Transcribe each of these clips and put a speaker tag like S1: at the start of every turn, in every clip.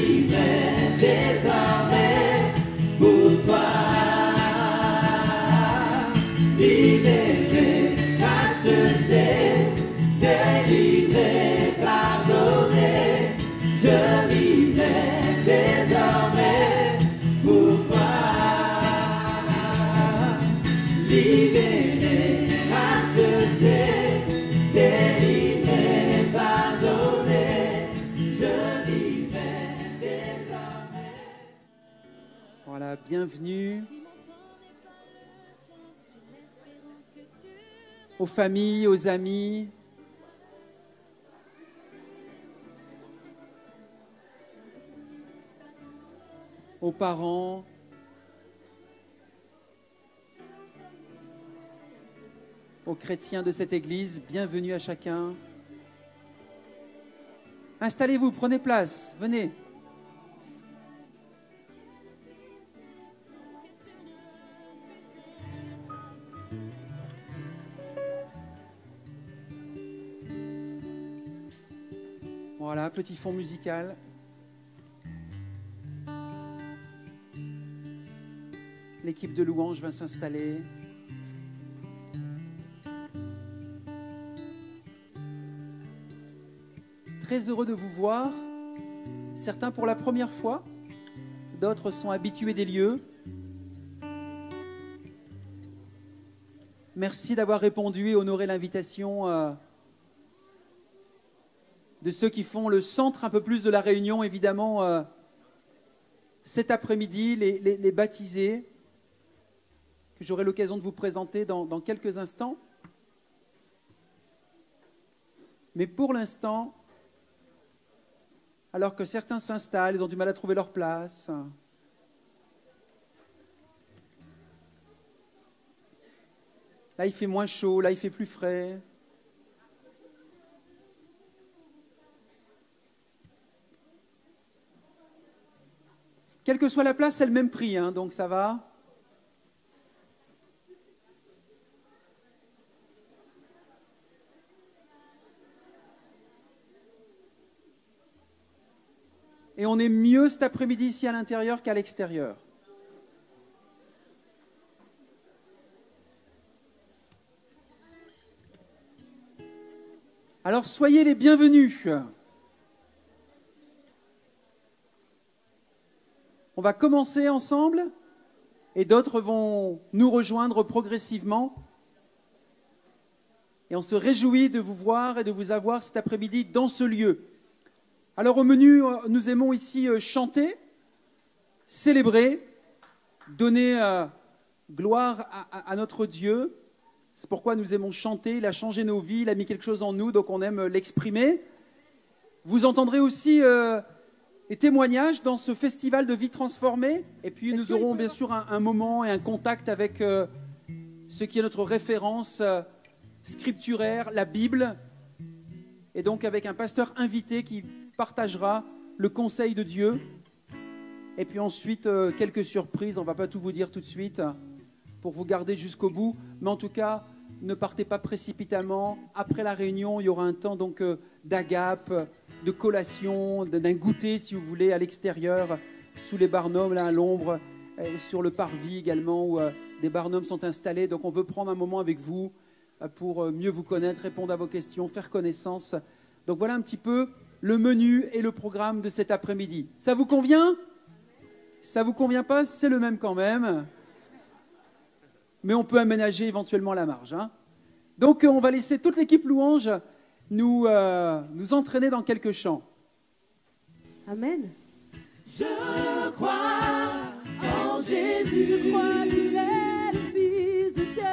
S1: vivrai désormais pour toi. Libéré, racheté, délivré, pardonné, je vivrai désormais pour toi. Libéré, racheté, délivré, pardonné, je vivrai désormais.
S2: Voilà, bienvenue aux familles, aux amis, aux parents, aux chrétiens de cette église, bienvenue à chacun. Installez-vous, prenez place, venez. Voilà, petit fond musical. L'équipe de louange va s'installer. Très heureux de vous voir. Certains pour la première fois, d'autres sont habitués des lieux. Merci d'avoir répondu et honoré l'invitation de ceux qui font le centre un peu plus de la réunion, évidemment, cet après-midi, les baptisés, que j'aurai l'occasion de vous présenter dans quelques instants. Mais pour l'instant, alors que certains s'installent, ils ont du mal à trouver leur place. Là, il fait moins chaud, là, il fait plus frais. Quelle que soit la place, c'est le même prix, hein, donc ça va. Et on est mieux cet après-midi ici à l'intérieur qu'à l'extérieur. Alors soyez les bienvenus. On va commencer ensemble et d'autres vont nous rejoindre progressivement. Et on se réjouit de vous voir et de vous avoir cet après-midi dans ce lieu. Alors au menu, nous aimons ici chanter, célébrer, donner gloire à notre Dieu. C'est pourquoi nous aimons chanter. Il a changé nos vies, il a mis quelque chose en nous, donc on aime l'exprimer. Vous entendrez aussi des témoignages dans ce festival de vie transformée. Et puis nous aurons bien sûr un moment et un contact avec ce qui est notre référence scripturaire, la Bible. Et donc avec un pasteur invité qui partagera le conseil de Dieu. Et puis ensuite, quelques surprises. On ne va pas tout vous dire tout de suite pour vous garder jusqu'au bout. Mais en tout cas, ne partez pas précipitamment. Après la réunion, il y aura un temps donc d'agape, de collation, d'un goûter, si vous voulez, à l'extérieur, sous les barnums, là, à l'ombre, et sur le parvis également, où des barnums sont installés. Donc, on veut prendre un moment avec vous pour mieux vous connaître, répondre à vos questions, faire connaissance. Donc, voilà un petit peu le menu et le programme de cet après-midi. Ça vous convient ? Ça vous convient pas ? C'est le même quand même. Mais on peut aménager éventuellement la marge, hein. Donc, on va laisser toute l'équipe louange nous entraîner dans quelques chants.
S3: Amen.
S1: Je crois en Jésus.
S3: Je crois qu'il est le Fils de Dieu.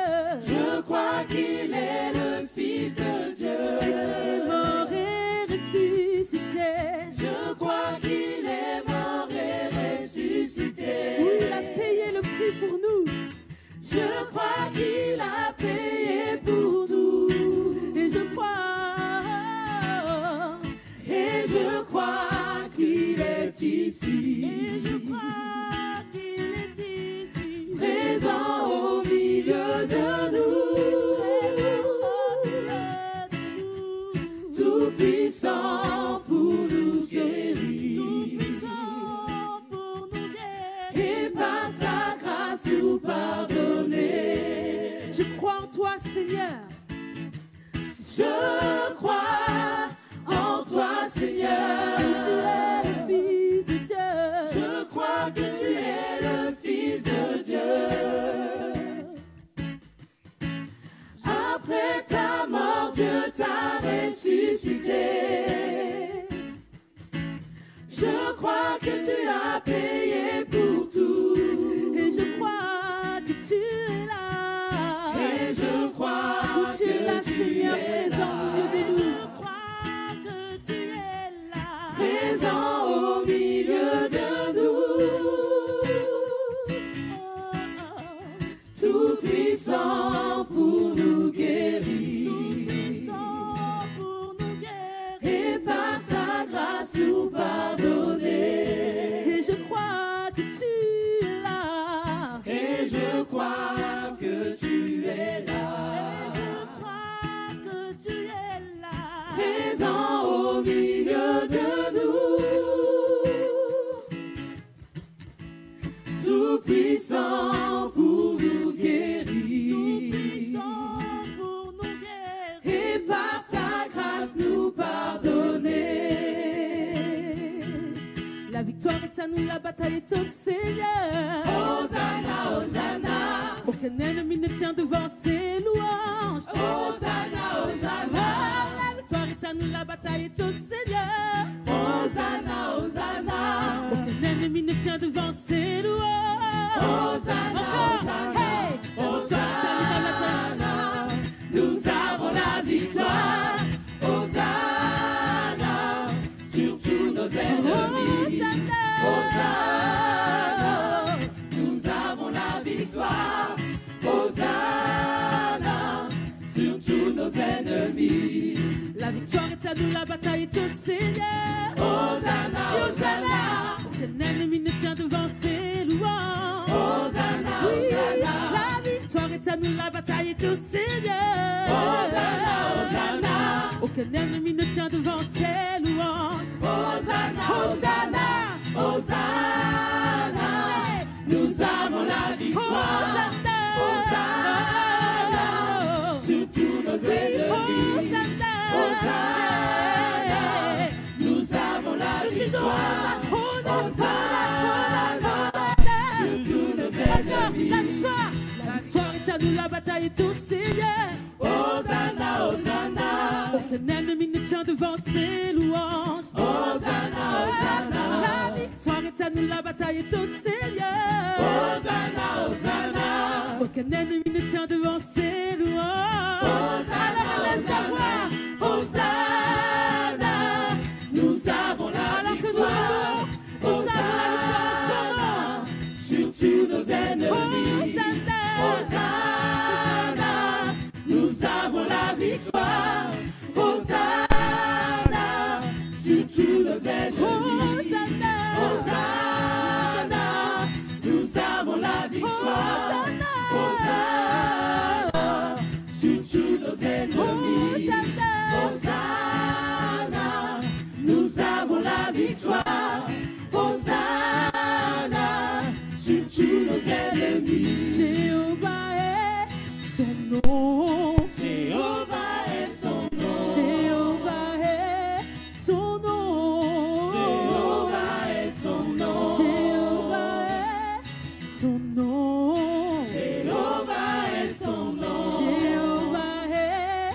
S1: Je crois qu'il est le Fils de Dieu.
S3: Il est mort et ressuscité.
S1: Je crois qu'il est mort et ressuscité.
S3: Il a payé le prix pour nous.
S1: Je crois qu'il a payé pour tout.
S3: Et je crois
S1: qu'il est ici.
S3: Et je crois qu'il est ici.
S1: Présent au milieu de nous. Tout puissant pour nous guérir.
S3: Tout puissant.
S1: Je crois en toi, Seigneur.
S3: Tu es le Fils de Dieu.
S1: Je crois que tu es le Fils de Dieu. Après ta mort, Dieu t'a ressuscité. Je crois que tu as payé pour tout.
S3: Et je crois que tu es là.
S1: Et je crois
S3: Tu es là,
S1: que tu
S3: Seigneur,
S1: es
S3: présent au milieu de
S1: là.
S3: nous.
S4: Je crois que tu es là.
S1: Présent au milieu de nous. Tout puissant pour nous guérir.
S4: Tout-puissant pour nous guérir.
S1: Et par sa grâce nous pardonner.
S3: Et je crois que tu es là.
S1: Et je crois que tu es là.
S4: Je crois que tu es là.
S1: Présent au milieu de nous. Tout puissant pour nous guérir.
S4: Tout-puissant pour nous guérir.
S1: Et par sa grâce nous pardonner.
S3: La victoire est à nous, la bataille est au Seigneur.
S1: Hosanna, Hosanna.
S3: Aucun ennemi ne tient devant ses louanges.
S1: Hosanna, Hosanna.
S3: Ah, la victoire est à nous, la bataille est au Seigneur.
S1: Hosanna, Hosanna.
S3: Aucun ennemi ne tient devant ses louanges.
S1: Hosanna,
S3: Encore.
S1: Hosanna.
S3: Hey, la victoire est à nous, la bataille.
S1: Hosanna. Nous avons la victoire. Hosanna. Sur tous nos ennemis. Hosanna. Nous avons la victoire. Hosanna. Sur tous nos ennemis.
S3: La victoire est à nous, la bataille est au Seigneur.
S1: Hosanna, Hosanna.
S3: Aucun ennemi ne tient devant ses louanges.
S1: Hosanna,
S3: Oui,
S1: Hosanna.
S3: la victoire est à nous, la bataille est au Seigneur.
S1: Hosanna, Hosanna.
S3: Aucun ennemi ne tient devant ses louanges.
S1: Hosanna,
S3: Hosanna,
S1: Hosanna. Nous avons la victoire.
S3: Hosanna,
S1: Hosanna. Sur tous nos ennemis.
S3: Hosanna,
S1: Hosanna. Nous avons la victoire. Hosanna. Sur tous nos ennemis.
S3: la victoire est à nous, la bataille est au Seigneur.
S1: Hosanna, Hosanna.
S3: Aucun ennemi ne tient devant ses louanges.
S1: Hosanna, Hosanna.
S3: La victoire est à nous, la bataille est au Seigneur.
S1: Hosanna, Hosanna.
S3: Aucun ennemi ne tient devant ses louanges.
S1: Hosanna,
S3: Alors laisse ta voix.
S1: Hosanna. Nous avons la
S3: Alors que nous
S1: victoire.
S3: louons, nous avons la victoire en son nom.
S1: Sur tous nos ennemis. Hosanna. Nous avons la victoire. Hosanna. Sur tous nos ennemis. Hosanna. Nous avons la victoire. Hosanna. Sur tous nos ennemis. Hosanna. Nous avons la victoire. Hosanna. Sur tous nos ennemis.
S3: Jéhovah est son nom.
S1: Jéhovah est son nom.
S3: Jéhovah est son nom.
S1: Jéhovah est son nom.
S3: Jéhovah est son nom.
S1: Jéhovah est son nom.
S3: Jéhovah est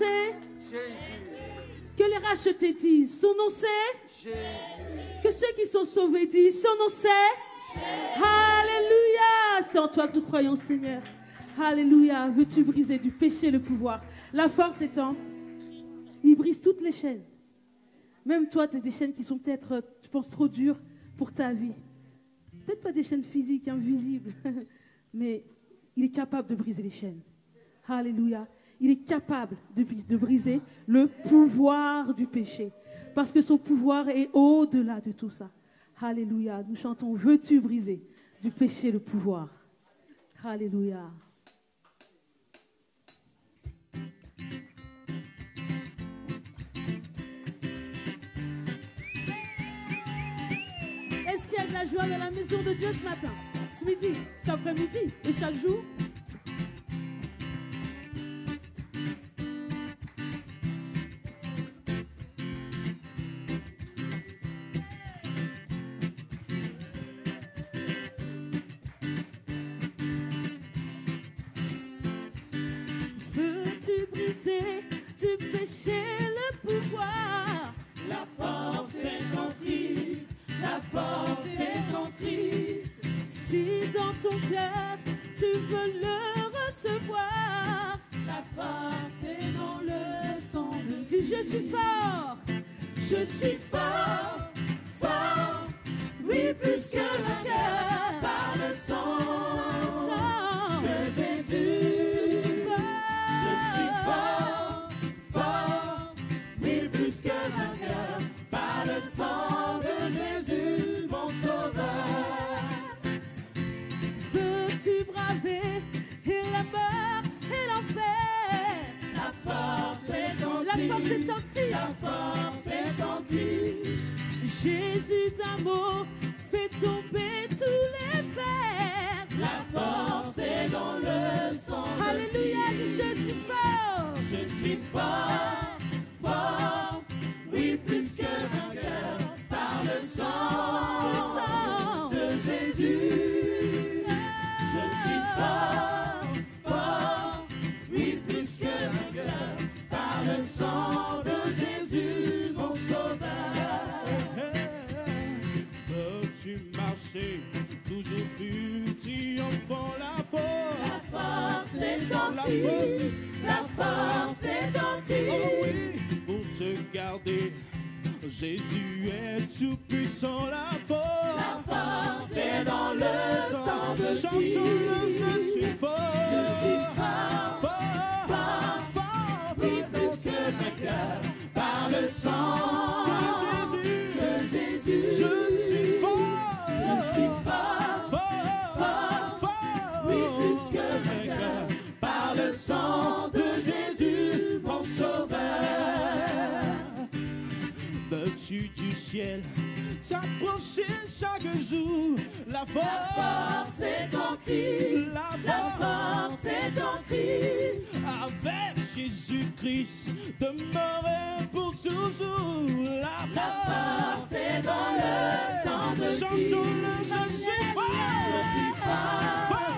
S4: c'est.
S2: Jésus.
S4: Que les rachetés disent, son nom c'est.
S2: Jésus.
S4: Que ceux qui sont sauvés disent, son nom c'est. Alléluia. C'est en toi que nous croyons, Seigneur. Alléluia. Veux-tu briser du péché le pouvoir? La force étant, il brise toutes les chaînes. Même toi, tu as des chaînes qui sont peut-être, tu penses, trop dures pour ta vie. Peut-être pas des chaînes physiques, invisibles, mais il est capable de briser les chaînes. Alléluia. Il est capable de briser le pouvoir du péché. Parce que son pouvoir est au-delà de tout ça. Alléluia. Nous chantons, veux-tu briser du péché le pouvoir? Alléluia. Est-ce qu'il y a de la joie dans la maison de Dieu ce matin, ce midi, cet après-midi et chaque jour? Veux-tu briser du péché le pouvoir?
S1: La force est en Christ, la force est en Christ.
S4: Si dans ton cœur tu veux le recevoir,
S1: La force est dans le sang de
S4: dis je suis fort,
S1: Je suis fort, fort, oui plus que vainqueur par le sang de Jésus. Je suis fort, fort, oui plus que vainqueur par le sang de Jésus, mon sauveur.
S4: Veux-tu braver et la mort et l'enfer?
S1: La force est en
S4: La force
S1: Christ,
S4: est en Christ.
S1: la force est en Christ.
S4: Jésus d'un mot fait tomber tous les fers.
S1: La force est dans le sang de
S4: Alléluia,
S1: Christ.
S4: dis je suis fort.
S1: Je suis fort, fort, oui plus que vainqueur par le sang de Jésus. Je suis fort, fort, oui plus que vainqueur par le sang de Jésus, mon sauveur.
S3: Veux-tu marcher toujours plus triomphant la force?
S1: La force est en
S3: La
S1: Christ, la force est en
S3: Oh
S1: Christ.
S3: oui, pour te garder, Jésus est tout puissant, la force.
S1: La force est dans le sang de
S3: Chantons-le,
S1: Christ.
S3: je suis fort.
S1: Je suis fort,
S3: Fort,
S1: fort,
S3: fort,
S1: oui plus que vainqueur par le sang de Jésus.
S3: Je suis fort.
S1: Je suis fort,
S3: Fort,
S1: fort, oui plus que vainqueur par le sang de Jésus, mon sauveur.
S3: Veux-tu du ciel t'approcher chaque jour? La
S1: La force est en Christ,
S3: La
S1: la force est en Christ.
S3: avec Jésus-Christ demeurer pour toujours. La
S1: force est dans le sang de Christ.
S3: Chantons-le, je suis fort.
S1: Je suis fort,
S3: Fort,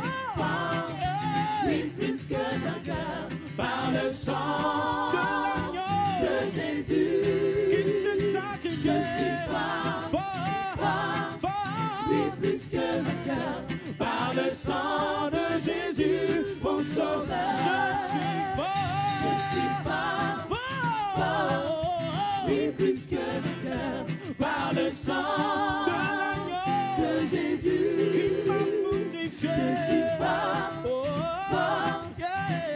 S1: oui plus que vainqueur par le sang de Jésus.
S3: qui s'est sacrifié.
S1: Je suis fort, oui plus que vainqueur par le sang de Jésus, mon sauveur.
S3: Je suis
S1: fort, oui plus que vainqueur par le sang de Jésus. Je suis fort,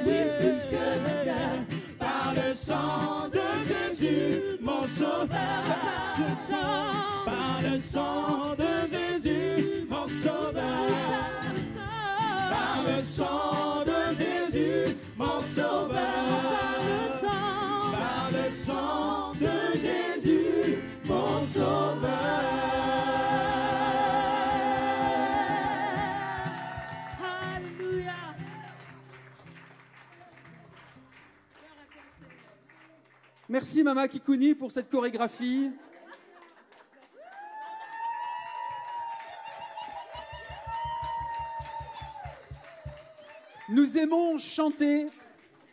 S1: oui plus que vainqueur par le sang de Jésus, mon sauveur. Par le sang de Jésus, mon sauveur. Par le sang de Jésus, mon sauveur. Par le sang de Jésus, mon sauveur.
S4: Alléluia.
S2: Merci Mama Kikouni pour cette chorégraphie. Nous aimons chanter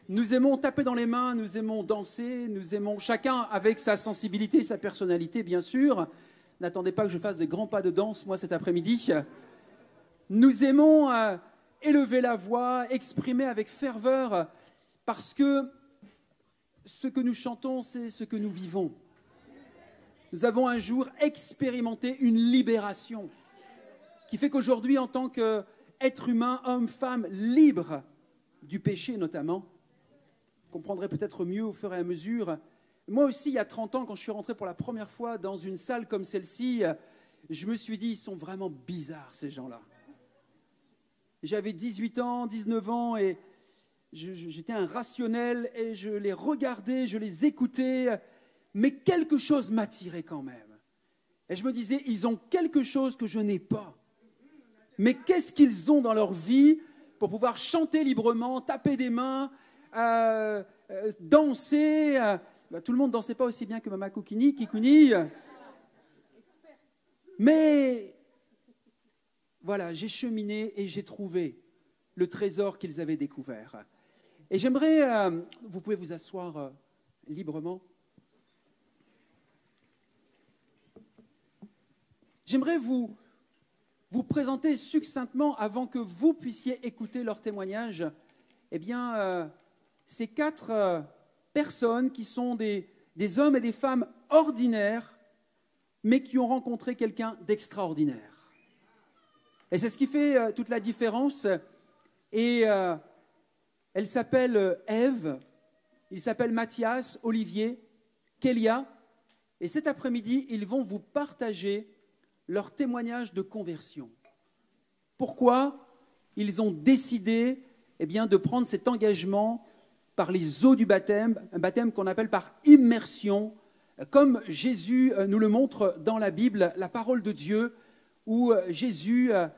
S2: Nous aimons taper dans les mains, nous aimons danser, nous aimons chacun avec sa sensibilité, sa personnalité, bien sûr. N'attendez pas que je fasse des grands pas de danse, moi, cet après-midi. Nous aimons élever la voix, exprimer avec ferveur, parce que ce que nous chantons, c'est ce que nous vivons. Nous avons un jour expérimenté une libération qui fait qu'aujourd'hui, en tant qu'être humain, homme, femme, libre du péché notamment, vous comprendrez peut-être mieux au fur et à mesure. Moi aussi, il y a 30 ans, quand je suis rentré pour la première fois dans une salle comme celle-ci, je me suis dit, ils sont vraiment bizarres, ces gens-là. J'avais 18 ans, 19 ans, et j'étais un rationnel, et je les regardais, je les écoutais, mais quelque chose m'attirait quand même. Et je me disais, ils ont quelque chose que je n'ai pas. Mais qu'est-ce qu'ils ont dans leur vie pour pouvoir chanter librement, taper des mains, danser. Tout le monde ne dansait pas aussi bien que Mama Kikouni. Mais voilà, j'ai cheminé et j'ai trouvé le trésor qu'ils avaient découvert. Et j'aimerais, vous pouvez vous asseoir librement. J'aimerais vous présenter succinctement, avant que vous puissiez écouter leur témoignage, eh bien, ces 4 personnes qui sont des hommes et des femmes ordinaires, mais qui ont rencontré quelqu'un d'extraordinaire. Et c'est ce qui fait toute la différence. Et elle s'appelle Ève, il s'appelle Mathias, Olivier, Kélia. Et cet après-midi, ils vont vous partager leur témoignage de conversion. Pourquoi ils ont décidé de prendre cet engagement par les eaux du baptême, un baptême qu'on appelle par immersion, comme Jésus nous le montre dans la Bible, la parole de Dieu, où Jésus, à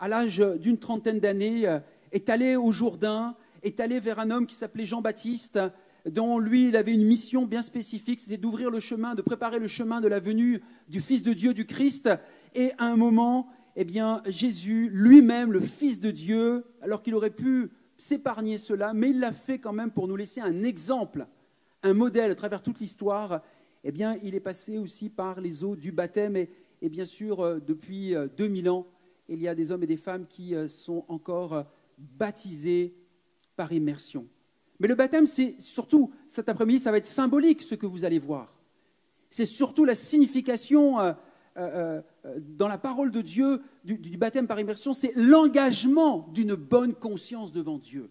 S2: l'âge d'une 30aine d'années, est allé au Jourdain, est allé vers un homme qui s'appelait Jean-Baptiste, dont lui, il avait une mission bien spécifique, c'était d'ouvrir le chemin, de préparer le chemin de la venue du Fils de Dieu, du Christ. Et à un moment, Jésus lui-même, le Fils de Dieu, alors qu'il aurait pu s'épargner cela, mais il l'a fait quand même pour nous laisser un exemple, un modèle à travers toute l'histoire. Il est passé aussi par les eaux du baptême. Et bien sûr, depuis 2000 ans, il y a des hommes et des femmes qui sont encore baptisés par immersion. Mais le baptême, c'est surtout, cet après-midi, ça va être symbolique, ce que vous allez voir. C'est surtout la signification dans la parole de Dieu du baptême par immersion, c'est l'engagement d'une bonne conscience devant Dieu.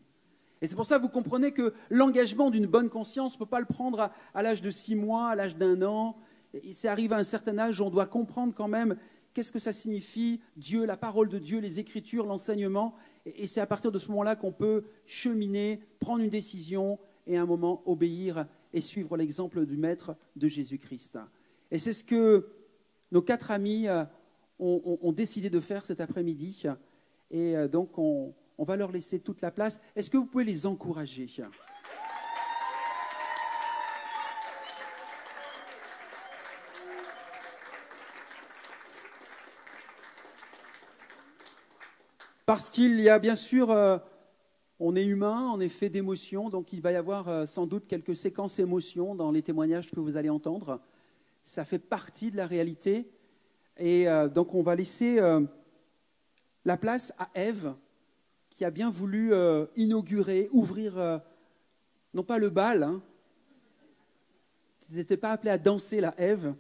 S2: Et c'est pour ça que vous comprenez que l'engagement d'une bonne conscience, on ne peut pas le prendre à l'âge de 6 mois, à l'âge d'1 an. Et c'est arrivé à un certain âge où on doit comprendre quand même qu'est-ce que ça signifie, Dieu, la parole de Dieu, les Écritures, l'enseignement. Et c'est à partir de ce moment-là qu'on peut cheminer, prendre une décision et à un moment obéir et suivre l'exemple du Maître de Jésus-Christ. Et c'est ce que nos 4 amis ont décidé de faire cet après-midi. Et donc, on va leur laisser toute la place. Est-ce que vous pouvez les encourager ? Parce qu'il y a bien sûr, on est humain, on est fait d'émotions, donc il va y avoir sans doute quelques séquences émotions dans les témoignages que vous allez entendre. Ça fait partie de la réalité. Et donc on va laisser la place à Ève, qui a bien voulu inaugurer, ouvrir, non pas le bal, hein. Tu n'étais pas appelé à danser la Ève,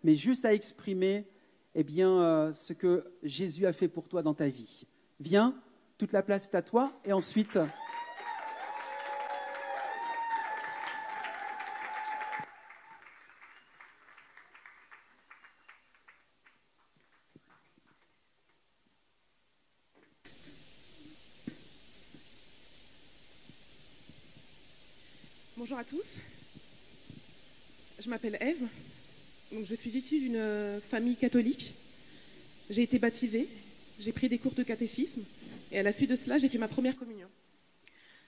S2: mais juste à exprimer ce que Jésus a fait pour toi dans ta vie. Viens, toute la place est à toi, et ensuite...
S5: Bonjour à tous, je m'appelle Ève, donc je suis issue d'une famille catholique. J'ai été baptisée, j'ai pris des cours de catéchisme et à la suite de cela, j'ai fait ma première communion.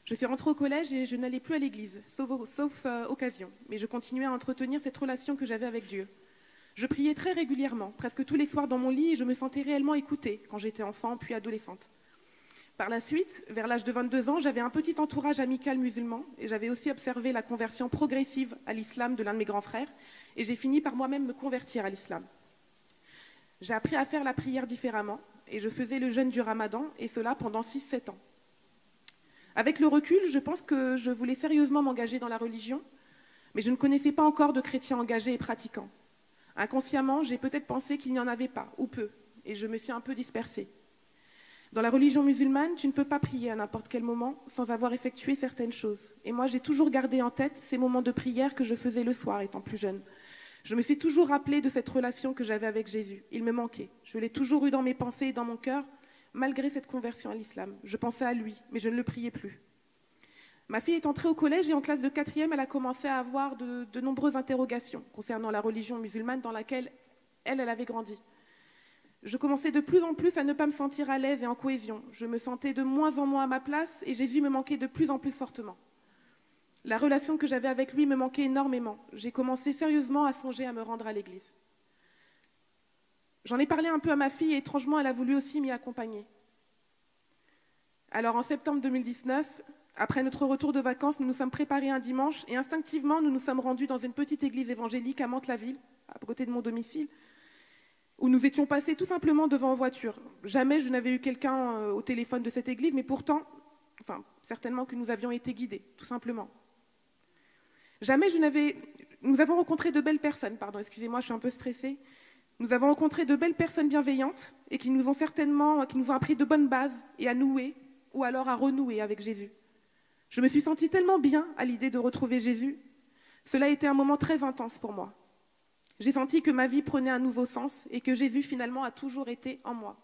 S5: Je suis rentrée au collège et je n'allais plus à l'église, sauf occasion, mais je continuais à entretenir cette relation que j'avais avec Dieu. Je priais très régulièrement, presque tous les soirs dans mon lit, et je me sentais réellement écoutée quand j'étais enfant puis adolescente. Par la suite, vers l'âge de 22 ans, j'avais un petit entourage amical musulman et j'avais aussi observé la conversion progressive à l'islam de l'un de mes grands frères et j'ai fini par moi-même me convertir à l'islam. J'ai appris à faire la prière différemment et je faisais le jeûne du Ramadan et cela pendant 6-7 ans. Avec le recul, je pense que je voulais sérieusement m'engager dans la religion, mais je ne connaissais pas encore de chrétiens engagés et pratiquants. Inconsciemment, j'ai peut-être pensé qu'il n'y en avait pas, ou peu, et je me suis un peu dispersée. Dans la religion musulmane, tu ne peux pas prier à n'importe quel moment sans avoir effectué certaines choses. Et moi, j'ai toujours gardé en tête ces moments de prière que je faisais le soir étant plus jeune. Je me suis toujours rappelé de cette relation que j'avais avec Jésus. Il me manquait. Je l'ai toujours eu dans mes pensées et dans mon cœur, malgré cette conversion à l'islam. Je pensais à lui, mais je ne le priais plus. Ma fille est entrée au collège et en classe de 4e, elle a commencé à avoir de nombreuses interrogations concernant la religion musulmane dans laquelle elle avait grandi. Je commençais de plus en plus à ne pas me sentir à l'aise et en cohésion. Je me sentais de moins en moins à ma place et Jésus me manquait de plus en plus fortement. La relation que j'avais avec lui me manquait énormément. J'ai commencé sérieusement à songer à me rendre à l'église. J'en ai parlé un peu à ma fille et étrangement, elle a voulu aussi m'y accompagner. Alors en septembre 2019, après notre retour de vacances, nous nous sommes préparés un dimanche et instinctivement, nous nous sommes rendus dans une petite église évangélique à Mantes-la-Ville, à côté de mon domicile, où nous étions passés tout simplement devant en voiture. Jamais je n'avais eu quelqu'un au téléphone de cette église, mais pourtant, certainement que nous avions été guidés, tout simplement. Nous avons rencontré de belles personnes, excusez-moi, je suis un peu stressée. Nous avons rencontré de belles personnes bienveillantes et qui nous ont appris de bonnes bases et à nouer ou alors à renouer avec Jésus. Je me suis sentie tellement bien à l'idée de retrouver Jésus. Cela a été un moment très intense pour moi. J'ai senti que ma vie prenait un nouveau sens et que Jésus finalement a toujours été en moi.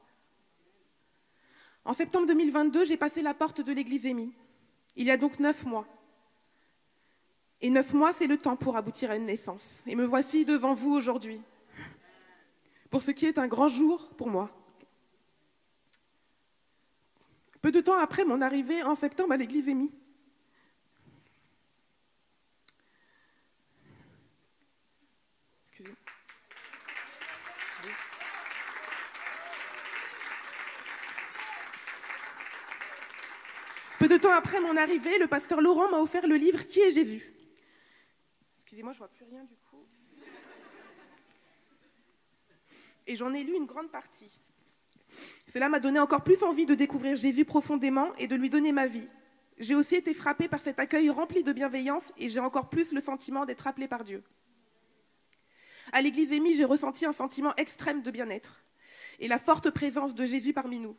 S5: En septembre 2022, j'ai passé la porte de l'église Émy. Il y a donc 9 mois. Et 9 mois, c'est le temps pour aboutir à une naissance. Et me voici devant vous aujourd'hui, pour ce qui est un grand jour pour moi. Peu de temps après mon arrivée en septembre à l'église Émy, le pasteur Laurent m'a offert le livre « Qui est Jésus ?» Excusez-moi, je ne vois plus rien du coup. Et j'en ai lu une grande partie. Cela m'a donné encore plus envie de découvrir Jésus profondément et de lui donner ma vie. J'ai aussi été frappée par cet accueil rempli de bienveillance et j'ai encore plus le sentiment d'être appelée par Dieu. À l'église Émy, j'ai ressenti un sentiment extrême de bien-être et la forte présence de Jésus parmi nous.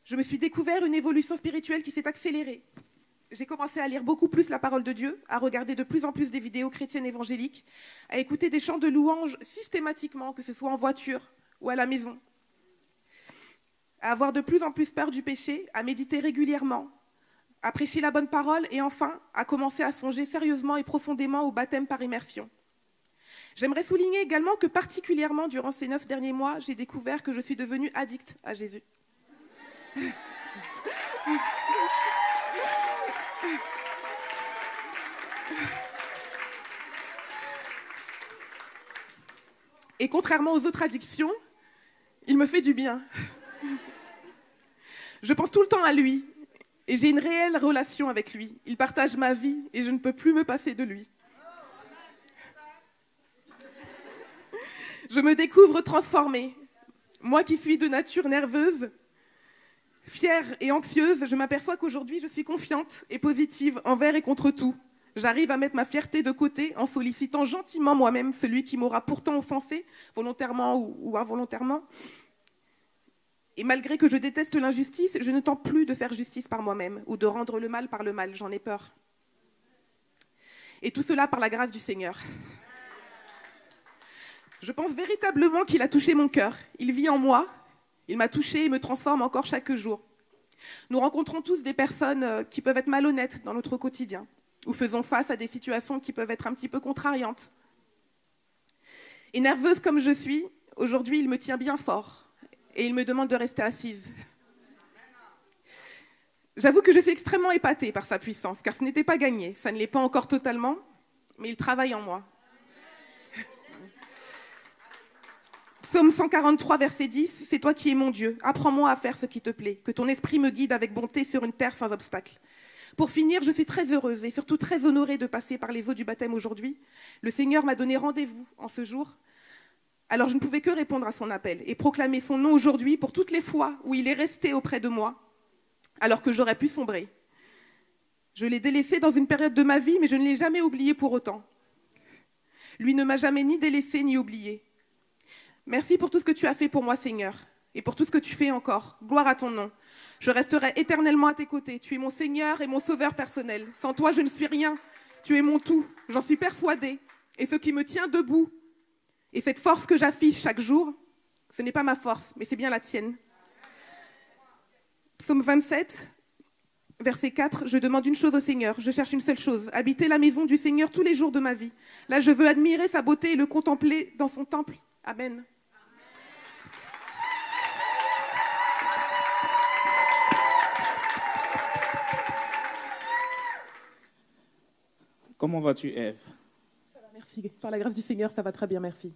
S5: Je me suis découvert une évolution spirituelle qui s'est accélérée. J'ai commencé à lire beaucoup plus la parole de Dieu, à regarder de plus en plus des vidéos chrétiennes évangéliques, à écouter des chants de louanges systématiquement, que ce soit en voiture ou à la maison, à avoir de plus en plus peur du péché, à méditer régulièrement, à prêcher la bonne parole et enfin à commencer à songer sérieusement et profondément au baptême par immersion. J'aimerais souligner également que particulièrement durant ces 9 derniers mois, j'ai découvert que je suis devenue addicte à Jésus. Et contrairement aux autres addictions, il me fait du bien. Je pense tout le temps à lui et j'ai une réelle relation avec lui. Il partage ma vie et je ne peux plus me passer de lui. Je me découvre transformée. Moi qui suis de nature nerveuse, fière et anxieuse, je m'aperçois qu'aujourd'hui je suis confiante et positive envers et contre tout. J'arrive à mettre ma fierté de côté en sollicitant gentiment moi-même celui qui m'aura pourtant offensé, volontairement ou involontairement. Et malgré que je déteste l'injustice, je ne tente plus de faire justice par moi-même ou de rendre le mal par le mal, j'en ai peur. Et tout cela par la grâce du Seigneur. Je pense véritablement qu'il a touché mon cœur. Il vit en moi, il m'a touché et me transforme encore chaque jour. Nous rencontrons tous des personnes qui peuvent être malhonnêtes dans notre quotidien ou faisons face à des situations qui peuvent être un petit peu contrariantes. Et nerveuse comme je suis, aujourd'hui, il me tient bien fort et il me demande de rester assise. J'avoue que je suis extrêmement épatée par sa puissance, car ce n'était pas gagné. Ça ne l'est pas encore totalement, mais il travaille en moi. Psaume 143, verset 10, « C'est toi qui es mon Dieu. Apprends-moi à faire ce qui te plaît. Que ton esprit me guide avec bonté sur une terre sans obstacle. » Pour finir, je suis très heureuse et surtout très honorée de passer par les eaux du baptême aujourd'hui. Le Seigneur m'a donné rendez-vous en ce jour. Alors je ne pouvais que répondre à son appel et proclamer son nom aujourd'hui pour toutes les fois où il est resté auprès de moi, alors que j'aurais pu sombrer. Je l'ai délaissé dans une période de ma vie, mais je ne l'ai jamais oublié pour autant. Lui ne m'a jamais ni délaissé ni oublié. Merci pour tout ce que tu as fait pour moi, Seigneur, et pour tout ce que tu fais encore. Gloire à ton nom. Je resterai éternellement à tes côtés. Tu es mon Seigneur et mon Sauveur personnel. Sans toi, je ne suis rien. Tu es mon tout. J'en suis persuadée. Et ce qui me tient debout, et cette force que j'affiche chaque jour, ce n'est pas ma force, mais c'est bien la tienne. Psaume 27, verset 4, je demande une chose au Seigneur, je cherche une seule chose, habiter la maison du Seigneur tous les jours de ma vie. Là, je veux admirer sa beauté et le contempler dans son temple. Amen.
S3: Comment vas-tu, Ève?
S5: Ça va, merci. Par la grâce du Seigneur, ça va très bien, merci.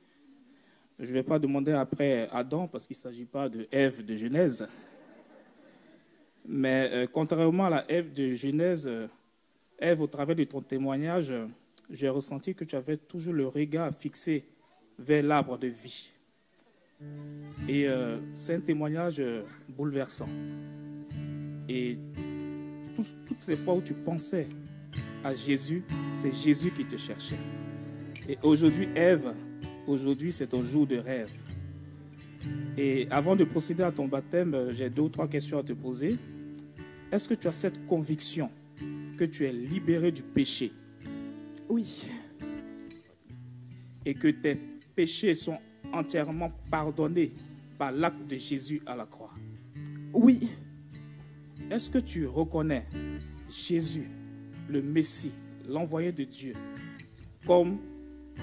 S3: Je ne vais pas demander après Adam parce qu'il ne s'agit pas de Ève de Genèse. Mais contrairement à la Ève de Genèse, Ève, au travers de ton témoignage, j'ai ressenti que tu avais toujours le regard fixé vers l'arbre de vie. Et c'est un témoignage bouleversant. Et toutes ces fois où tu pensais à Jésus, c'est Jésus qui te cherchait. Et aujourd'hui, Ève, aujourd'hui c'est ton jour de rêve. Et avant de procéder à ton baptême, j'ai 2 ou 3 questions à te poser. Est-ce que tu as cette conviction que tu es libéré du péché?
S5: Oui.
S3: Et que tes péchés sont entièrement pardonnés par l'acte de Jésus à la croix?
S5: Oui.
S3: Est-ce que tu reconnais Jésus, le Messie, l'envoyé de Dieu, comme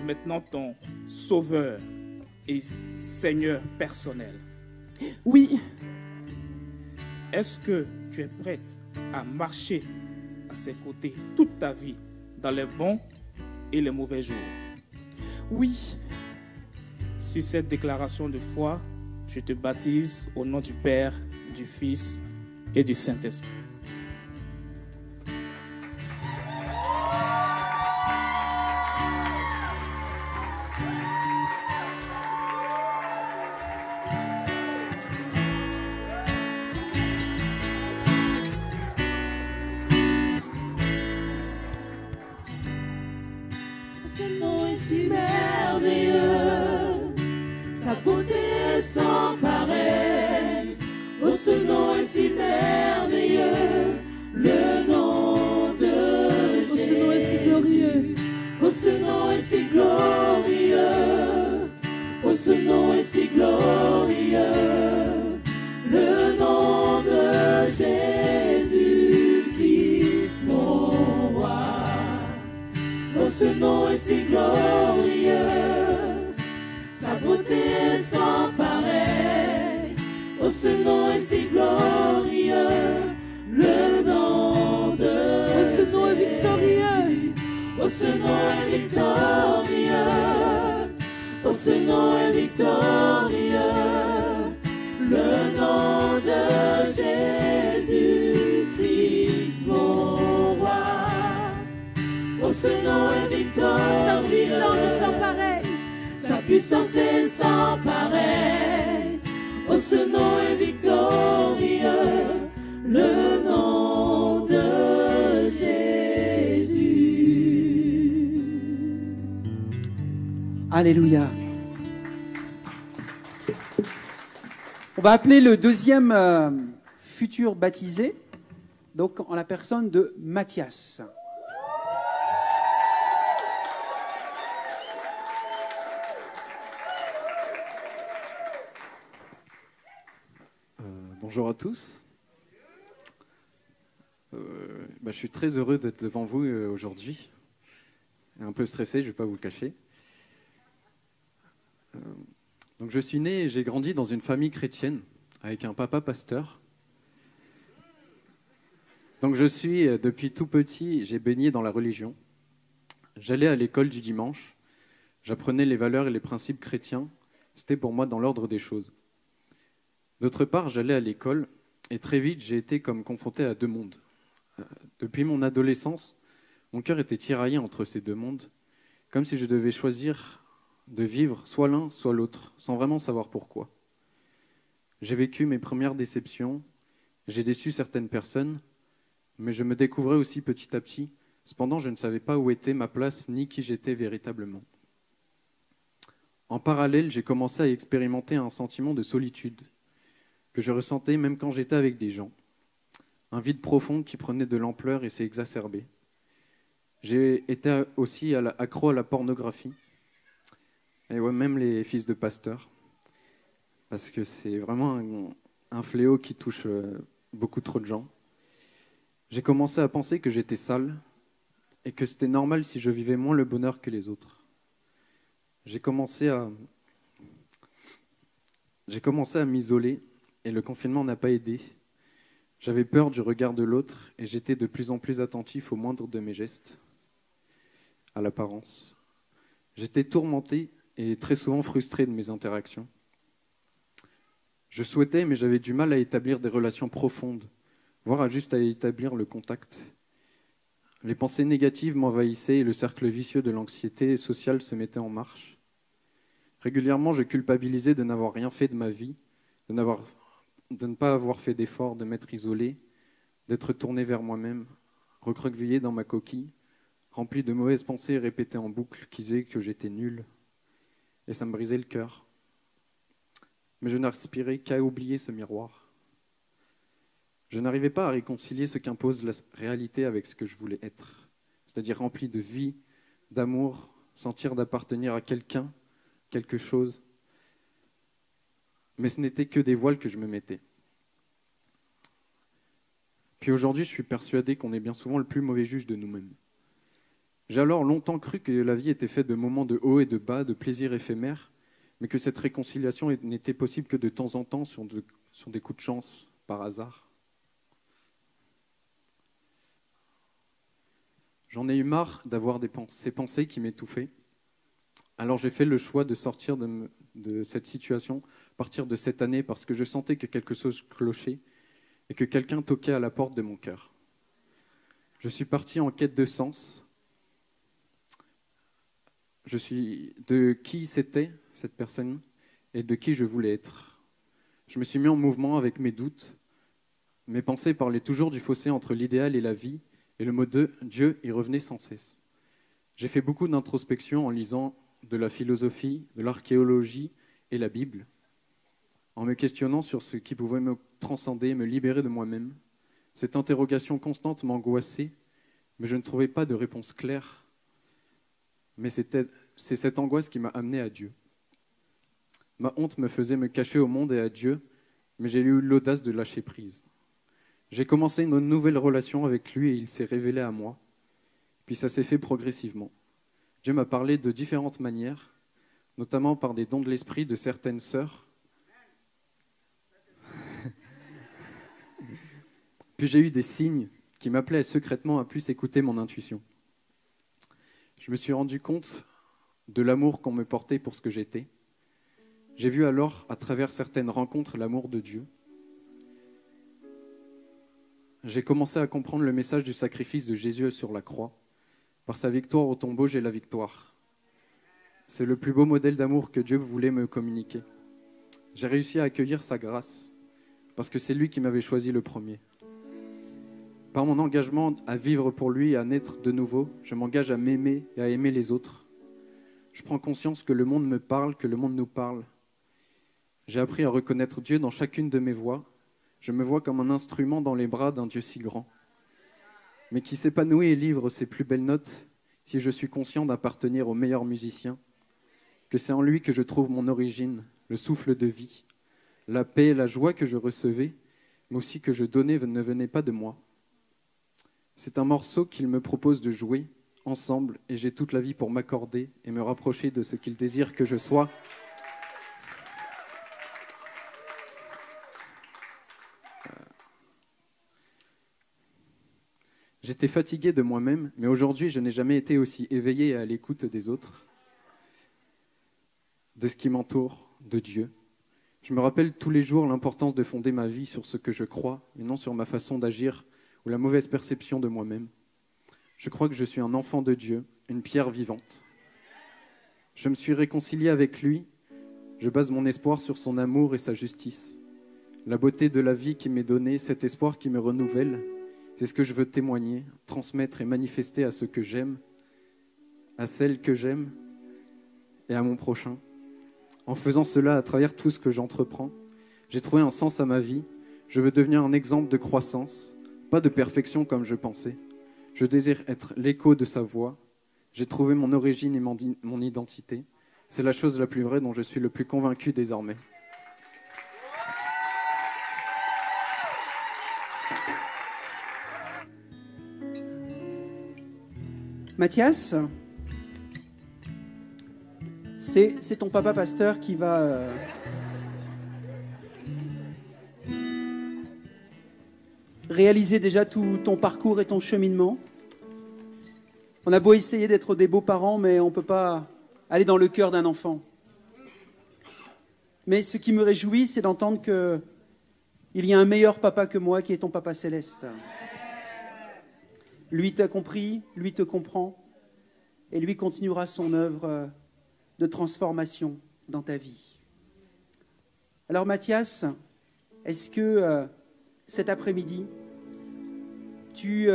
S3: maintenant ton sauveur et Seigneur personnel?
S5: Oui.
S3: Est-ce que tu es prête à marcher à ses côtés toute ta vie, dans les bons et les mauvais jours?
S5: Oui.
S3: Sur cette déclaration de foi, je te baptise au nom du Père, du Fils et du Saint-Esprit.
S1: Son nom est si merveilleux, sa beauté est sans pareil. Oh, ce nom est si merveilleux, le nom de Jésus. Oh, ce nom est si glorieux. Oh, ce nom est si glorieux. Oh, ce nom est si glorieux, le nom de Jésus-Christ, mon roi. Oh, ce nom est si glorieux, sa beauté est sans pareil. Oh, ce nom est si glorieux, le nom de
S4: Oh, ce nom est victorieux.
S1: Oh, ce nom est victorieux. Oh, ce nom est victorieux, le nom de Jésus-Christ, mon roi. Oh, ce nom est victorieux.
S4: Sa puissance est sans pareil.
S1: Sa puissance est sans pareil. Oh, ce nom est victorieux, le nom de Jésus.
S2: Alléluia. On va appeler le deuxième futur baptisé, donc en la personne de Mathias.
S6: Bonjour à tous. Je suis très heureux d'être devant vous aujourd'hui. Un peu stressé, je ne vais pas vous le cacher. Donc je suis né et j'ai grandi dans une famille chrétienne avec un papa pasteur. Donc je suis, depuis tout petit, j'ai baigné dans la religion. J'allais à l'école du dimanche, j'apprenais les valeurs et les principes chrétiens C'était pour moi dans l'ordre des choses. D'autre part, j'allais à l'école et très vite, j'ai été comme confronté à deux mondes. Depuis mon adolescence, mon cœur était tiraillé entre ces deux mondes, comme si je devais choisir de vivre soit l'un, soit l'autre, sans vraiment savoir pourquoi. J'ai vécu mes premières déceptions, j'ai déçu certaines personnes, mais je me découvrais aussi petit à petit. Cependant, je ne savais pas où était ma place ni qui j'étais véritablement. En parallèle, j'ai commencé à expérimenter un sentiment de solitude que je ressentais même quand j'étais avec des gens. Un vide profond qui prenait de l'ampleur et s'est exacerbé. J'ai été aussi accro à la pornographie, et ouais, même les fils de pasteurs, parce que c'est vraiment un fléau qui touche beaucoup trop de gens. J'ai commencé à penser que j'étais sale et que c'était normal si je vivais moins le bonheur que les autres. J'ai commencé à m'isoler et le confinement n'a pas aidé. J'avais peur du regard de l'autre et j'étais de plus en plus attentif au moindre de mes gestes, à l'apparence. J'étais tourmenté et très souvent frustré de mes interactions. Je souhaitais, mais j'avais du mal à établir des relations profondes, voire juste à établir le contact. Les pensées négatives m'envahissaient et le cercle vicieux de l'anxiété sociale se mettait en marche. Régulièrement, je culpabilisais de n'avoir rien fait de ma vie, de ne pas avoir fait d'efforts, de m'être isolé, d'être tourné vers moi-même, recroquevillé dans ma coquille, rempli de mauvaises pensées répétées en boucle qui disaient que j'étais nul. Et ça me brisait le cœur. Mais je n'aspirais qu'à oublier ce miroir. Je n'arrivais pas à réconcilier ce qu'impose la réalité avec ce que je voulais être, c'est-à-dire rempli de vie, d'amour, sentir d'appartenir à quelqu'un, quelque chose. Mais ce n'était que des voiles que je me mettais. Puis aujourd'hui, je suis persuadé qu'on est bien souvent le plus mauvais juge de nous-mêmes. J'ai alors longtemps cru que la vie était faite de moments de haut et de bas, de plaisirs éphémères, mais que cette réconciliation n'était possible que de temps en temps sur des coups de chance, par hasard. J'en ai eu marre d'avoir ces pensées qui m'étouffaient. Alors j'ai fait le choix de sortir de cette situation, partir de cette année, parce que je sentais que quelque chose clochait et que quelqu'un toquait à la porte de mon cœur. Je suis parti en quête de sens. Je suis de qui c'était cette personne et de qui je voulais être. Je me suis mis en mouvement avec mes doutes. Mes pensées parlaient toujours du fossé entre l'idéal et la vie, et le mot de Dieu y revenait sans cesse. J'ai fait beaucoup d'introspection en lisant de la philosophie, de l'archéologie et la Bible, en me questionnant sur ce qui pouvait me transcender, me libérer de moi-même. Cette interrogation constante m'angoissait, mais je ne trouvais pas de réponse claire. Mais c'est cette angoisse qui m'a amené à Dieu. Ma honte me faisait me cacher au monde et à Dieu, mais j'ai eu l'audace de lâcher prise. J'ai commencé une nouvelle relation avec lui et il s'est révélé à moi. Puis ça s'est fait progressivement. Dieu m'a parlé de différentes manières, notamment par des dons de l'esprit de certaines sœurs. Puis j'ai eu des signes qui m'appelaient secrètement à plus écouter mon intuition. Je me suis rendu compte de l'amour qu'on me portait pour ce que j'étais. J'ai vu alors, à travers certaines rencontres, l'amour de Dieu. J'ai commencé à comprendre le message du sacrifice de Jésus sur la croix. Par sa victoire au tombeau, j'ai la victoire. C'est le plus beau modèle d'amour que Dieu voulait me communiquer. J'ai réussi à accueillir sa grâce, parce que c'est lui qui m'avait choisi le premier. Par mon engagement à vivre pour lui et à naître de nouveau, je m'engage à m'aimer et à aimer les autres. Je prends conscience que le monde me parle, que le monde nous parle. J'ai appris à reconnaître Dieu dans chacune de mes voix. Je me vois comme un instrument dans les bras d'un Dieu si grand, mais qui s'épanouit et livre ses plus belles notes si je suis conscient d'appartenir au meilleur musicien, que c'est en lui que je trouve mon origine, le souffle de vie, la paix et la joie que je recevais, mais aussi que je donnais ne venaient pas de moi. C'est un morceau qu'il me propose de jouer ensemble et j'ai toute la vie pour m'accorder et me rapprocher de ce qu'il désire que je sois. J'étais fatigué de moi-même, mais aujourd'hui, je n'ai jamais été aussi éveillé et à l'écoute des autres, de ce qui m'entoure, de Dieu. Je me rappelle tous les jours l'importance de fonder ma vie sur ce que je crois et non sur ma façon d'agir ou la mauvaise perception de moi-même. Je crois que je suis un enfant de Dieu, une pierre vivante. Je me suis réconcilié avec lui. Je base mon espoir sur son amour et sa justice. La beauté de la vie qui m'est donnée, cet espoir qui me renouvelle, c'est ce que je veux témoigner, transmettre et manifester à ceux que j'aime, à celles que j'aime et à mon prochain. En faisant cela à travers tout ce que j'entreprends, j'ai trouvé un sens à ma vie. Je veux devenir un exemple de croissance, pas de perfection comme je pensais. Je désire être l'écho de sa voix. J'ai trouvé mon origine et mon identité. C'est la chose la plus vraie dont je suis le plus convaincu désormais.
S2: Mathias, c'est ton papa pasteur qui va réaliser déjà tout ton parcours et ton cheminement. On a beau essayer d'être des beaux parents, mais on ne peut pas aller dans le cœur d'un enfant. Mais ce qui me réjouit, c'est d'entendre qu'il y a un meilleur papa que moi, qui est ton papa céleste. Lui t'a compris, lui te comprend, et lui continuera son œuvre de transformation dans ta vie. Alors Mathias, est-ce que cet après-midi, tu